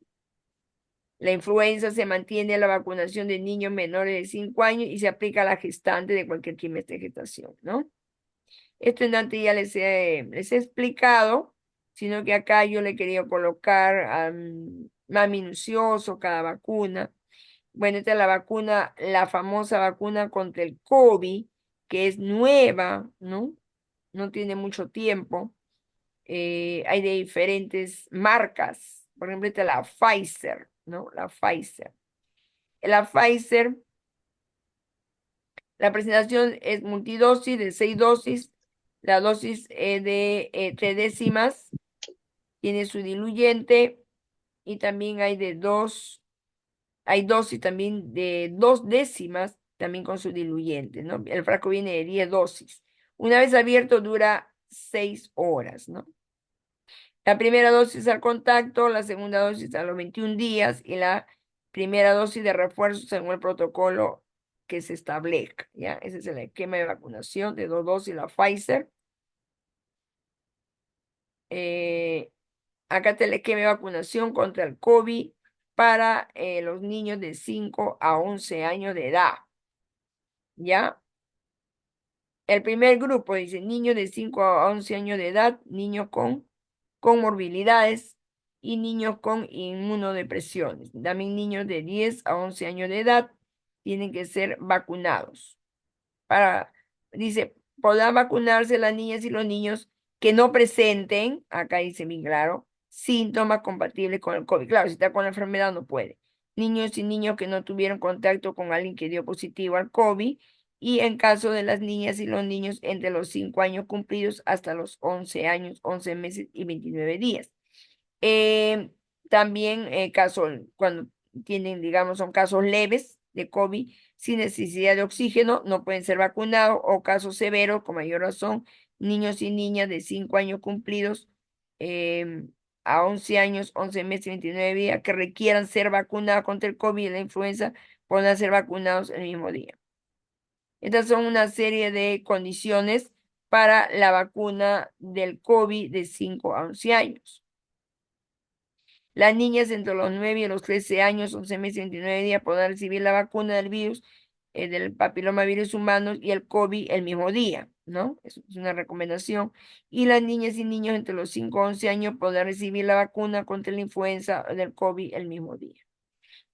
la influenza se mantiene a la vacunación de niños menores de 5 años y se aplica a la gestante de cualquier trimestre de gestación, ¿no? Esto en antes ya les he explicado, sino que acá yo le quería colocar más minucioso cada vacuna. Bueno, esta es la vacuna, la famosa vacuna contra el COVID, que es nueva, ¿no? No tiene mucho tiempo. Hay de diferentes marcas. Por ejemplo, esta es la Pfizer, ¿no? La Pfizer. La Pfizer, la presentación es multidosis de 6 dosis. La dosis es de 3 décimas. Tiene su diluyente y también hay de 2. Hay dosis también de 2 décimas, también con su diluyente, ¿no? El frasco viene de 10 dosis. Una vez abierto dura 6 horas, ¿no? La primera dosis al contacto, la segunda dosis a los 21 días y la primera dosis de refuerzo según el protocolo que se establezca, ¿ya? Ese es el esquema de vacunación de 2 dosis, la Pfizer. Eh, Acá está el esquema de vacunación contra el COVID para los niños de 5 a 11 años de edad. ¿Ya? El primer grupo dice niños de 5 a 11 años de edad, niños con morbilidades y niños con inmunodepresiones. También niños de 10 a 11 años de edad tienen que ser vacunados. Dice, podrán vacunarse las niñas y los niños que no presenten, acá dice bien claro, síntomas compatibles con el COVID. Claro, si está con la enfermedad no puede. Niños y niños que no tuvieron contacto con alguien que dio positivo al COVID y en caso de las niñas y los niños entre los 5 años cumplidos hasta los 11 años, 11 meses y 29 días. Eh, También cuando tienen, digamos, son casos leves de COVID sin necesidad de oxígeno, no pueden ser vacunados, o casos severos, con mayor razón, niños y niñas de 5 años cumplidos a 11 años, 11 meses y 29 días que requieran ser vacunados contra el COVID y la influenza, podrán ser vacunados el mismo día. Estas son una serie de condiciones para la vacuna del COVID de 5 a 11 años. Las niñas entre los 9 y los 13 años, 11 meses y 29 días, podrán recibir la vacuna del virus, del papilomavirus humano y el COVID el mismo día, ¿no? Es una recomendación. Y las niñas y niños entre los 5 y 11 años podrán recibir la vacuna contra la influenza del COVID el mismo día.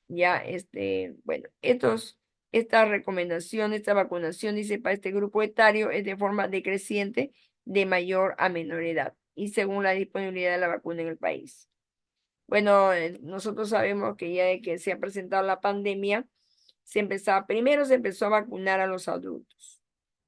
Ya, bueno, estas recomendaciones, esta vacunación, dice, para este grupo etario es de forma decreciente de mayor a menor edad y según la disponibilidad de la vacuna en el país. Bueno, nosotros sabemos que ya de que se ha presentado la pandemia, primero se empezó a vacunar a los adultos,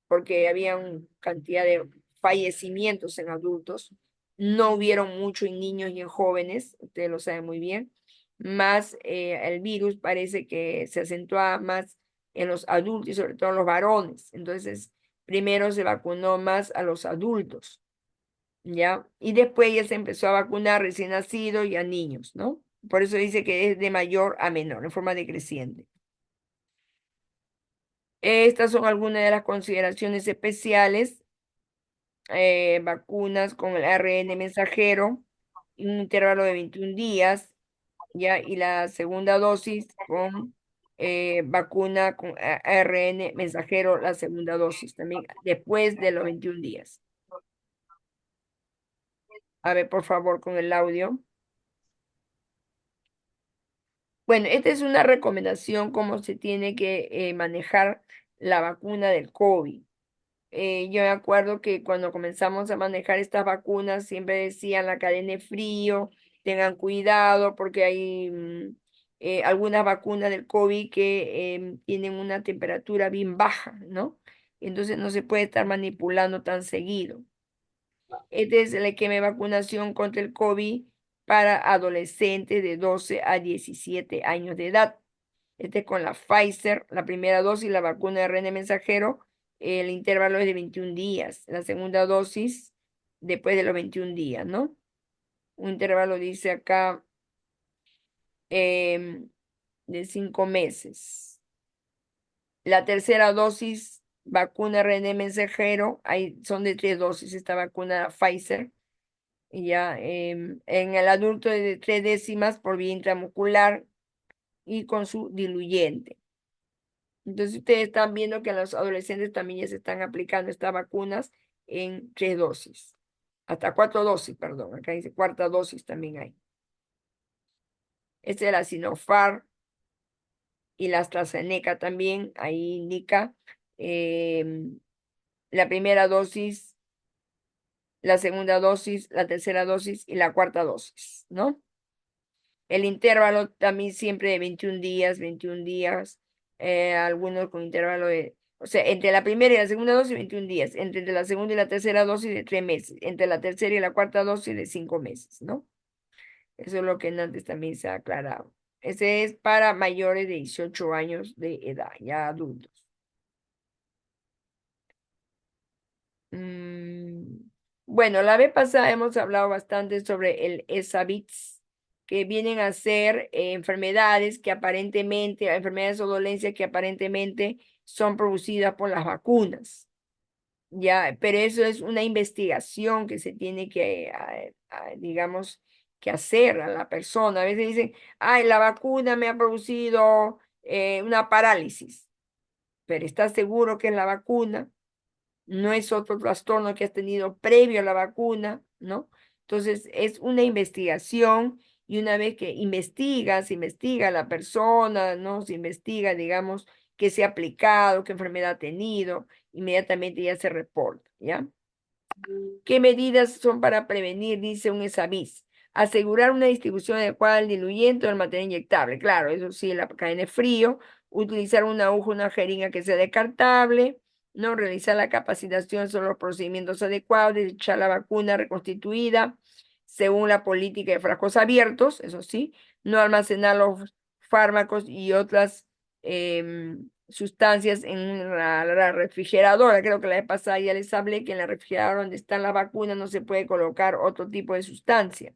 porque había una cantidad de fallecimientos en adultos. No hubieron mucho en niños y en jóvenes, ustedes lo saben muy bien. Más el virus parece que se acentúa más en los adultos y sobre todo en los varones. Entonces, primero se vacunó más a los adultos. ¿Ya? Y después ya se empezó a vacunar recién nacidos y a niños, ¿no? Por eso dice que es de mayor a menor, en forma decreciente. Estas son algunas de las consideraciones especiales. Vacunas con el ARN mensajero, en un intervalo de 21 días, ¿ya? Y la segunda dosis con vacuna con ARN mensajero, la segunda dosis también, después de los 21 días. A ver, por favor, con el audio. Bueno, esta es una recomendación cómo se tiene que manejar la vacuna del COVID. Yo me acuerdo que cuando comenzamos a manejar estas vacunas siempre decían la cadena de frío, tengan cuidado porque hay algunas vacunas del COVID que tienen una temperatura bien baja, ¿no? Entonces no se puede estar manipulando tan seguido. Este es el esquema de vacunación contra el COVID para adolescentes de 12 a 17 años de edad. Este es con la Pfizer, la primera dosis, la vacuna de ARN mensajero, el intervalo es de 21 días. La segunda dosis, después de los 21 días, ¿no? Un intervalo dice acá em, de 5 meses. La tercera dosis, vacuna ARN mensajero, son de 3 dosis, esta vacuna Pfizer. Ya, en el adulto es de 3 décimas por vía intramuscular y con su diluyente. Entonces ustedes están viendo que a los adolescentes también ya se están aplicando estas vacunas en 3 dosis, hasta 4 dosis, perdón, acá dice cuarta dosis también hay. Esta es la Sinopharm y la AstraZeneca también, ahí indica la primera dosis, la segunda dosis, la tercera dosis y la cuarta dosis, ¿no? El intervalo también siempre de 21 días, 21 días, algunos con intervalo de, o sea, entre la primera y la segunda dosis, 21 días, entre la segunda y la tercera dosis de 3 meses, entre la tercera y la cuarta dosis de 5 meses, ¿no? Eso es lo que antes también se ha aclarado. Ese es para mayores de 18 años de edad, ya adultos. Mm, Bueno, la vez pasada hemos hablado bastante sobre el ESAVITS, que vienen a ser enfermedades que aparentemente, enfermedades o dolencias que aparentemente son producidas por las vacunas. Ya, pero eso es una investigación que se tiene que, digamos, que hacer a la persona. A veces dicen, ay, la vacuna me ha producido una parálisis, pero ¿estás seguro que es la vacuna? No es otro trastorno que has tenido previo a la vacuna, ¿no? Entonces, es una investigación y una vez que se investiga la persona, ¿no? Se investiga, digamos, qué se ha aplicado, qué enfermedad ha tenido, inmediatamente ya se reporta, ¿ya? ¿Qué medidas son para prevenir? Dice un ESAVIS. Asegurar una distribución adecuada del diluyente o del material inyectable. Claro, eso sí, la cadena de frío, utilizar una aguja, una jeringa que sea descartable, no realizar la capacitación sobre los procedimientos adecuados de echar la vacuna reconstituida según la política de frascos abiertos, eso sí, no almacenar los fármacos y otras sustancias en la refrigeradora. Creo que la vez pasada ya les hablé que en la refrigeradora donde están las vacunas no se puede colocar otro tipo de sustancia.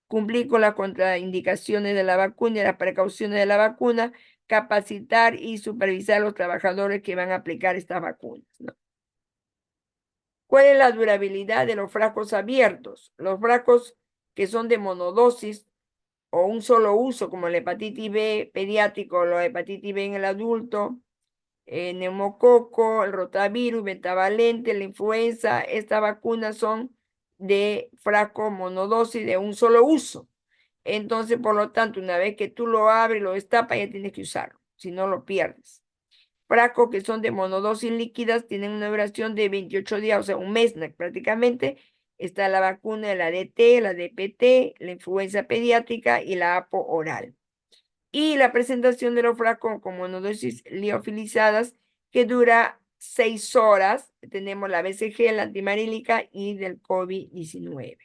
Cumplir con las contraindicaciones de la vacuna y las precauciones de la vacuna, capacitar y supervisar a los trabajadores que van a aplicar estas vacunas, ¿no? ¿Cuál es la durabilidad de los frascos abiertos? Los frascos que son de monodosis o un solo uso, como la hepatitis B pediátrico o la hepatitis B en el adulto, neumococo, el rotavirus, betavalente, la influenza, estas vacunas son de frasco monodosis de un solo uso. Entonces, por lo tanto, una vez que tú lo abres, lo destapas, ya tienes que usarlo, si no lo pierdes. Frascos que son de monodosis líquidas tienen una duración de 28 días, o sea, un mes prácticamente. Está la vacuna de la DT, la DPT, la influenza pediátrica y la APO oral. Y la presentación de los frascos con monodosis liofilizadas que dura 6 horas. Tenemos la BCG, la antimarílica y del COVID-19.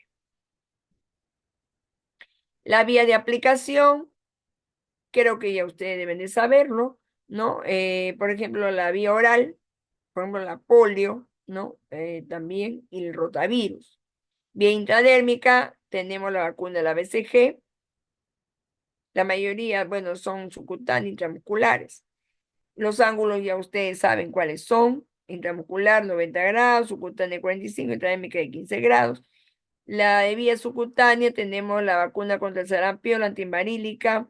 La vía de aplicación, creo que ya ustedes deben de saberlo, ¿no? Por ejemplo, la vía oral, por ejemplo, la polio, ¿no? También, y el rotavirus. Vía intradérmica, tenemos la vacuna de la BCG. La mayoría, bueno, son subcutáneas intramusculares. Los ángulos ya ustedes saben cuáles son. Intramuscular 90 grados, subcutánea 45, intradérmica de 15 grados. La de vía subcutánea tenemos la vacuna contra el sarampión, la antimarílica,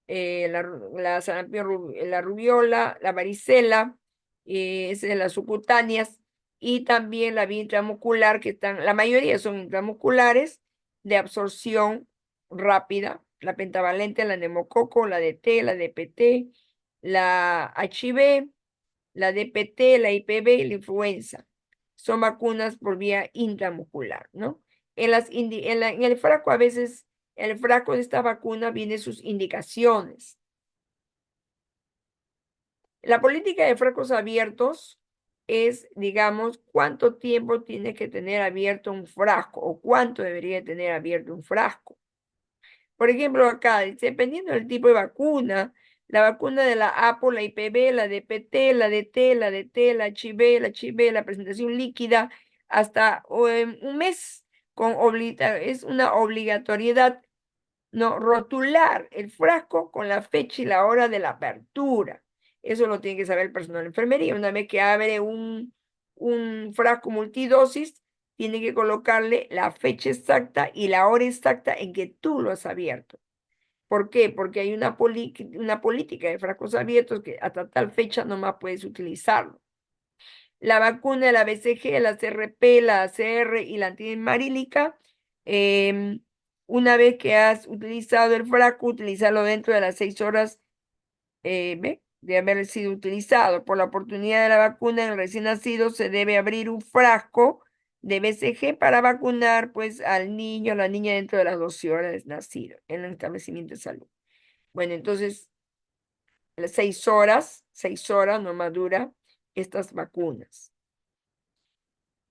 la sarampión, la rubiola, la varicela, esas son las subcutáneas, y también la vía intramuscular, que están, la mayoría son intramusculares, de absorción rápida, la pentavalente, la neumococo, la DT, la DPT, la HIV, la DPT, la IPV y la influenza. Son vacunas por vía intramuscular, ¿no? En el frasco a veces el frasco de esta vacuna viene sus indicaciones. La política de frascos abiertos es, digamos, cuánto tiempo tiene que tener abierto un frasco o cuánto debería tener abierto un frasco. Por ejemplo, acá, dependiendo del tipo de vacuna, la vacuna de la APO, la IPV, la DPT, la DT, la DT, la HIV, la presentación líquida, hasta un mes es una obligatoriedad no rotular el frasco con la fecha y la hora de la apertura. Eso lo tiene que saber el personal de enfermería. Una vez que abre un frasco multidosis, tiene que colocarle la fecha exacta y la hora exacta en que tú lo has abierto. ¿Por qué? Porque hay una política de frascos abiertos que hasta tal fecha no más puedes utilizarlo. La vacuna de la BCG, la CRP, la ACR y la antimarílica, una vez que has utilizado el frasco, utilizarlo dentro de las 6 horas de haber sido utilizado. Por la oportunidad de la vacuna en el recién nacido, se debe abrir un frasco de BCG para vacunar pues al niño o la niña dentro de las 12 horas de nacido en el establecimiento de salud. Bueno, entonces, las 6 horas no más dura estas vacunas.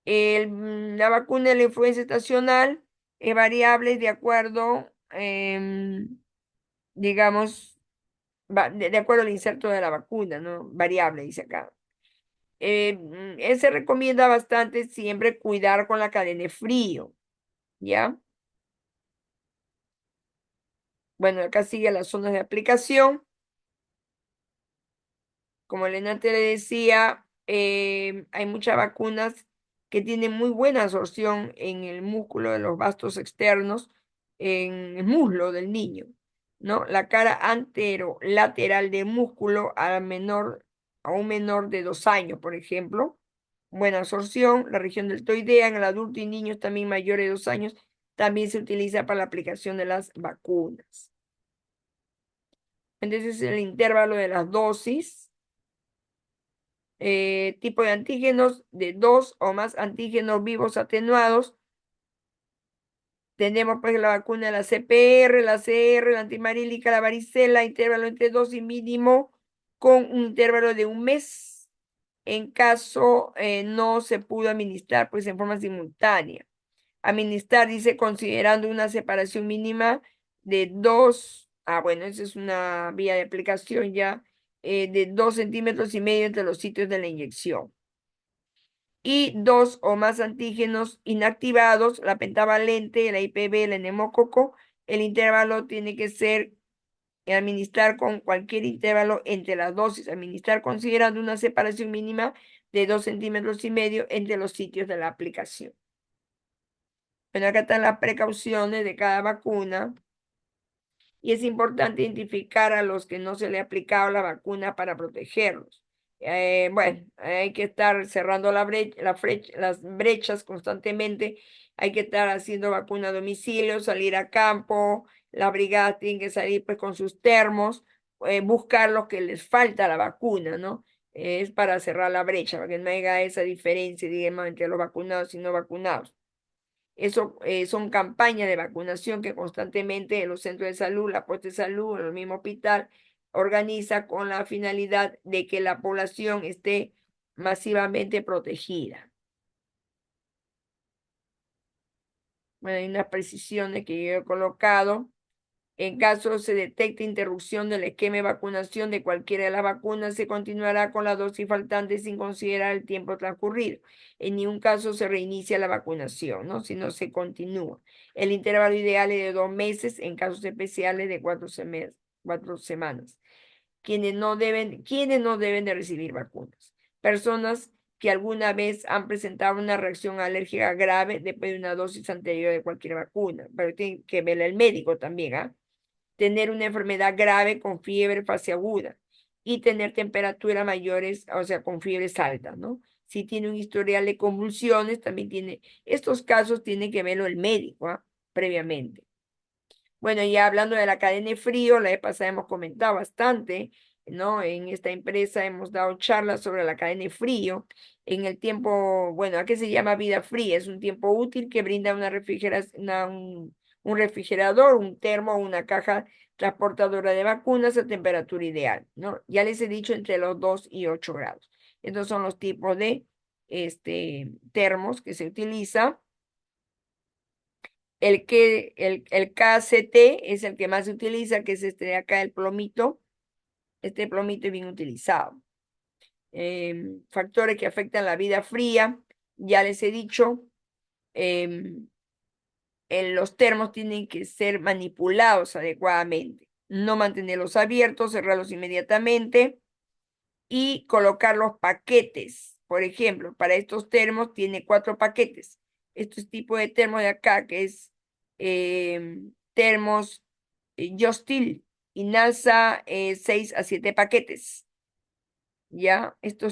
La vacuna de la influenza estacional es variable de acuerdo, digamos, de acuerdo al inserto de la vacuna, ¿no? Variable, dice acá. Se recomienda bastante siempre cuidar con la cadena de frío, ¿ya? Bueno, acá sigue las zonas de aplicación. Como Elena te le decía, hay muchas vacunas que tienen muy buena absorción en el músculo de los vastos externos, en el muslo del niño, ¿no? La cara anterolateral del músculo a un menor de 2 años, por ejemplo. Buena absorción. La región deltoidea en el adulto y niños también mayores de 2 años también se utiliza para la aplicación de las vacunas. Entonces, el intervalo de las dosis. Tipo de antígenos de 2 o más antígenos vivos atenuados Tenemos pues la vacuna de la CPR, la CR, la antimarílica, la varicela, intervalo entre dosis mínimo con un intervalo de un mes. En caso no se pudo administrar pues en forma simultánea. Administrar, dice, considerando una separación mínima de bueno, esa es una vía de aplicación ya, de 2,5 centímetros entre los sitios de la inyección y dos o más antígenos inactivados, la pentavalente, el IPV, el neumococo. El intervalo tiene que ser administrar con cualquier intervalo entre las dosis, administrar considerando una separación mínima de 2,5 centímetros entre los sitios de la aplicación. Bueno, acá están las precauciones de cada vacuna. Y es importante identificar a los que no se le ha aplicado la vacuna para protegerlos. Bueno, hay que estar cerrando las brechas constantemente, hay que estar haciendo vacuna a domicilio, salir a campo, las brigadas tienen que salir pues con sus termos, buscar los que les falta la vacuna, ¿no? Es para cerrar la brecha, para que no haya esa diferencia, digamos, entre los vacunados y no vacunados. Eso son campañas de vacunación que constantemente los centros de salud, la puesta de salud, el mismo hospital organiza con la finalidad de que la población esté masivamente protegida. Bueno, hay unas precisiones que yo he colocado. En caso se detecte interrupción del esquema de vacunación de cualquiera de las vacunas, se continuará con la dosis faltante sin considerar el tiempo transcurrido. En ningún caso se reinicia la vacunación, ¿no? Sino se continúa. El intervalo ideal es de 2 meses, en casos especiales de 4 semanas. Quienes no deben de recibir vacunas. Personas que alguna vez han presentado una reacción alérgica grave después de una dosis anterior de cualquier vacuna, pero tiene que ver el médico también, ¿ah? Tener una enfermedad grave con fiebre fase aguda y tener temperaturas mayores, o sea, con fiebres altas, ¿no? Si tiene un historial de convulsiones, también estos casos tiene que verlo el médico, ¿ah? Previamente. Bueno, ya hablando de la cadena de frío, la vez pasada hemos comentado bastante, ¿no? En esta empresa hemos dado charlas sobre la cadena de frío. En el tiempo, bueno, ¿a qué se llama vida fría? Es un tiempo útil que brinda una un refrigerador, un termo, una caja transportadora de vacunas a temperatura ideal, ¿no? Ya les he dicho entre los 2 y 8 grados. Estos son los tipos de termos que se utilizan. El KCT es el que más se utiliza, que es este de acá, el plomito. Este plomito es bien utilizado. Factores que afectan la vida fría, ya les he dicho, em, los termos tienen que ser manipulados adecuadamente. No mantenerlos abiertos, cerrarlos inmediatamente y colocar los paquetes. Por ejemplo, para estos termos tiene 4 paquetes. Este tipo de termos de acá, que es termos Justil y NASA 6 a 7 paquetes. Ya, este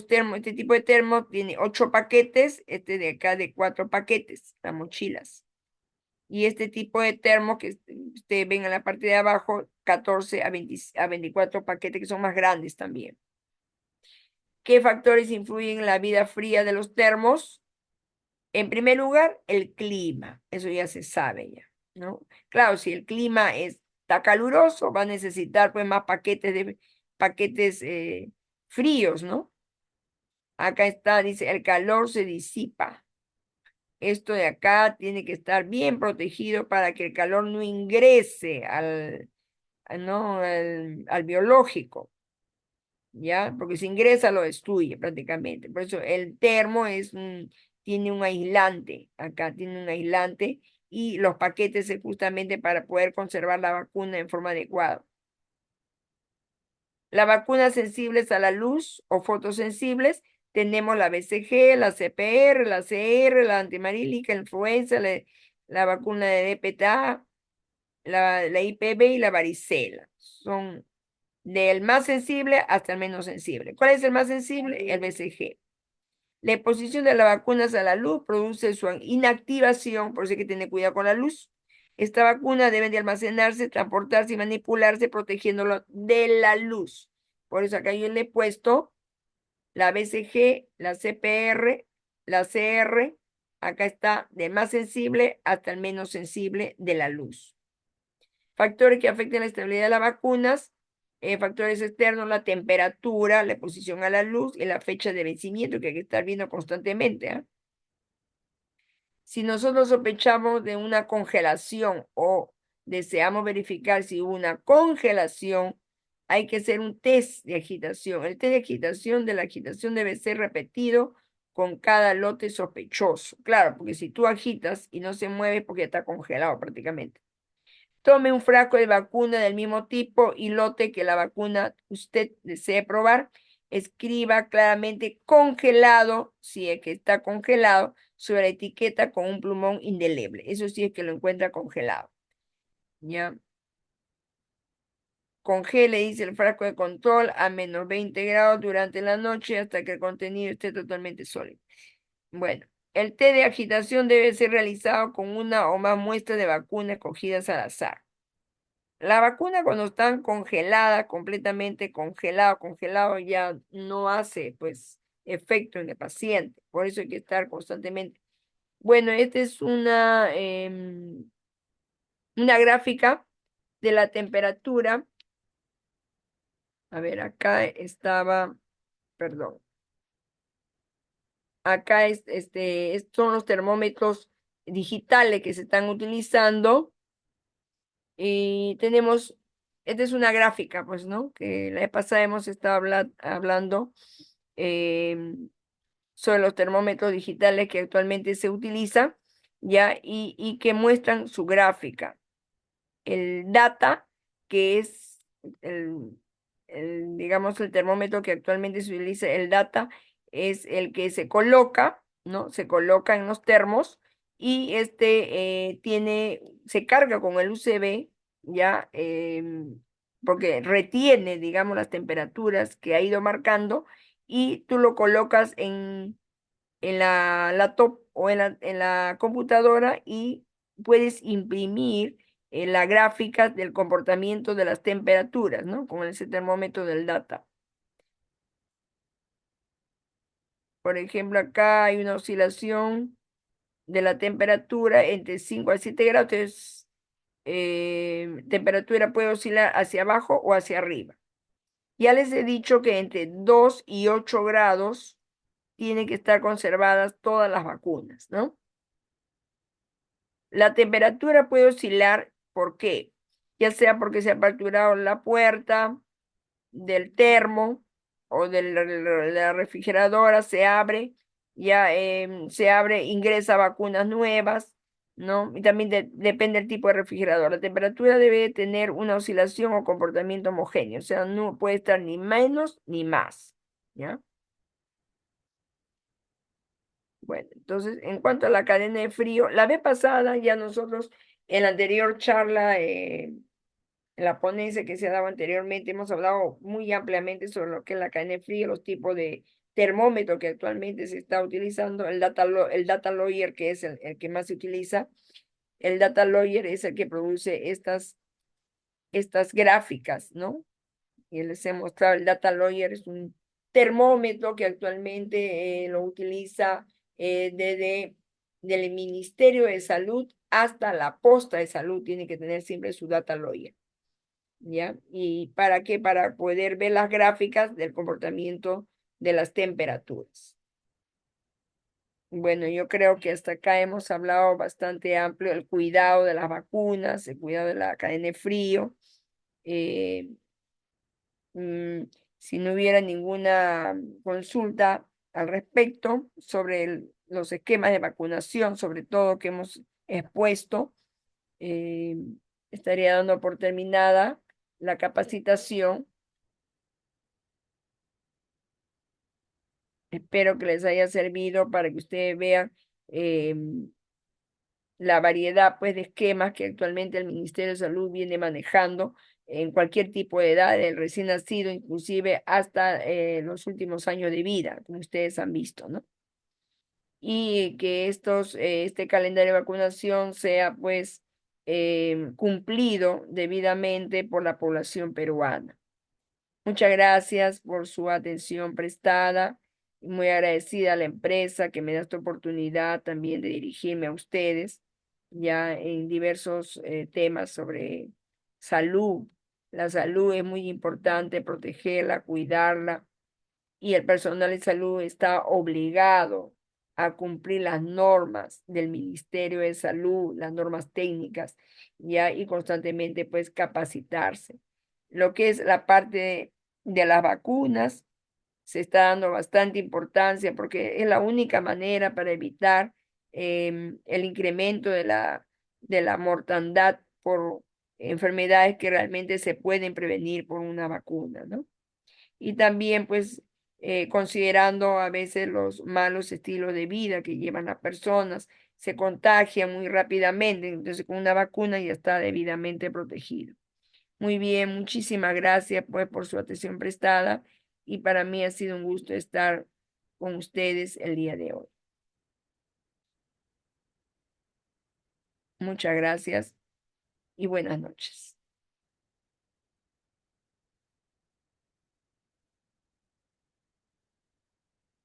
tipo de termos tiene 8 paquetes, este de acá de 4 paquetes, las mochilas. Y este tipo de termo que ustedes ven en la parte de abajo, 14 a 24 paquetes que son más grandes también. ¿Qué factores influyen en la vida fría de los termos? En primer lugar, el clima. Eso ya se sabe ya, ¿no? Claro, si el clima está caluroso, va a necesitar pues más paquetes fríos, ¿no? Acá está, dice, el calor se disipa. Esto de acá tiene que estar bien protegido para que el calor no ingrese ¿no? al biológico. ¿Ya? Porque si ingresa lo destruye prácticamente. Por eso el termo tiene un aislante, acá tiene un aislante y los paquetes es justamente para poder conservar la vacuna en forma adecuada. Las vacunas sensibles a la luz o fotosensibles, tenemos la BCG, la CPR, la CR, la antimarílica, la influenza, la vacuna de DPTA, la IPV y la varicela. Son del más sensible hasta el menos sensible. ¿Cuál es el más sensible? El BCG. La exposición de las vacunas a la luz produce su inactivación, por eso hay que tener cuidado con la luz. Esta vacuna debe de almacenarse, transportarse y manipularse protegiéndolo de la luz. Por eso acá yo le he puesto la BCG, la CPR, la CR, Acá está del más sensible hasta el menos sensible de la luz. Factores que afectan la estabilidad de las vacunas, factores externos, la temperatura, la exposición a la luz y la fecha de vencimiento que hay que estar viendo constantemente. ¿Ah? Si nosotros sospechamos de una congelación o deseamos verificar si hubo una congelación, hay que hacer un test de agitación. El test de la agitación debe ser repetido con cada lote sospechoso. Claro, porque si tú agitas y no se mueve, es porque está congelado prácticamente. Tome un frasco de vacuna del mismo tipo y lote que la vacuna usted desee probar. Escriba claramente congelado, si es que está congelado, sobre la etiqueta con un plumón indeleble. Eso sí es que lo encuentra congelado. ¿Ya? Congele, dice el frasco de control, a menos 20 grados durante la noche hasta que el contenido esté totalmente sólido. Bueno, el té de agitación debe ser realizado con una o más muestras de vacunas escogidas al azar. La vacuna cuando están congeladas, completamente congelado, ya no hace pues efecto en el paciente. Por eso hay que estar constantemente. Bueno, esta es una gráfica de la temperatura. A ver, acá estaba, perdón. Acá son los termómetros digitales que se están utilizando. Y tenemos, esta es una gráfica, pues, ¿no? Que la vez pasada hemos estado hablando sobre los termómetros digitales que actualmente se utilizan, ¿ya? Y que muestran su gráfica. El data, que es digamos, el termómetro que actualmente se utiliza, el data, es el que se coloca, ¿no? Se coloca en los termos y se carga con el USB, ¿ya? Porque retiene, digamos, las temperaturas que ha ido marcando y tú lo colocas en la laptop o en la computadora y puedes imprimir la gráfica del comportamiento de las temperaturas, ¿no? Con ese termómetro del data. Por ejemplo, acá hay una oscilación de la temperatura entre 5 a 7 grados. Entonces, temperatura puede oscilar hacia abajo o hacia arriba. Ya les he dicho que entre 2 y 8 grados tienen que estar conservadas todas las vacunas, ¿no? La temperatura puede oscilar, ¿por qué? Ya sea porque se ha aperturado la puerta del termo o de la refrigeradora, se abre, se abre, ingresa vacunas nuevas, ¿no? Y también depende del tipo de refrigerador. La temperatura debe tener una oscilación o comportamiento homogéneo, o sea, no puede estar ni menos ni más, ¿ya? Bueno, entonces, en cuanto a la cadena de frío, la vez pasada ya nosotros en la anterior charla, en la ponencia que se ha dado anteriormente, hemos hablado muy ampliamente sobre lo que es la cadena de frío, los tipos de termómetro que actualmente se está utilizando, el data lawyer, que es el que más se utiliza. El data lawyer es el que produce estas gráficas, ¿no? Y les he mostrado, el data lawyer es un termómetro que actualmente lo utiliza desde del Ministerio de Salud hasta la posta de salud, tiene que tener siempre su data lawyer. ¿Ya? ¿Y para qué? Para poder ver las gráficas del comportamiento de las temperaturas. Bueno, yo creo que hasta acá hemos hablado bastante amplio del cuidado de las vacunas, el cuidado de la cadena de frío. Eh, mm, si no hubiera ninguna consulta al respecto sobre los esquemas de vacunación, sobre todo que hemos expuesto, eh, estaría dando por terminada la capacitación. Espero que les haya servido para que ustedes vean la variedad pues, de esquemas que actualmente el Ministerio de Salud viene manejando en cualquier tipo de edad, del recién nacido, inclusive hasta los últimos años de vida, como ustedes han visto, ¿no? Y que este calendario de vacunación sea pues cumplido debidamente por la población peruana. Muchas gracias por su atención prestada. muy agradecida a la empresa que me da esta oportunidad también de dirigirme a ustedes ya en diversos temas sobre salud. La salud es muy importante, protegerla, cuidarla, y el personal de salud está obligado a cumplir las normas del Ministerio de Salud, las normas técnicas, ya, y constantemente pues capacitarse. Lo que es la parte de las vacunas, se está dando bastante importancia porque es la única manera para evitar el incremento de la mortandad por enfermedades que realmente se pueden prevenir por una vacuna, ¿no? Y también pues considerando a veces los malos estilos de vida que llevan las personas, se contagian muy rápidamente, entonces con una vacuna ya está debidamente protegido. Muy bien, muchísimas gracias pues por su atención prestada y para mí ha sido un gusto estar con ustedes el día de hoy. Muchas gracias y buenas noches.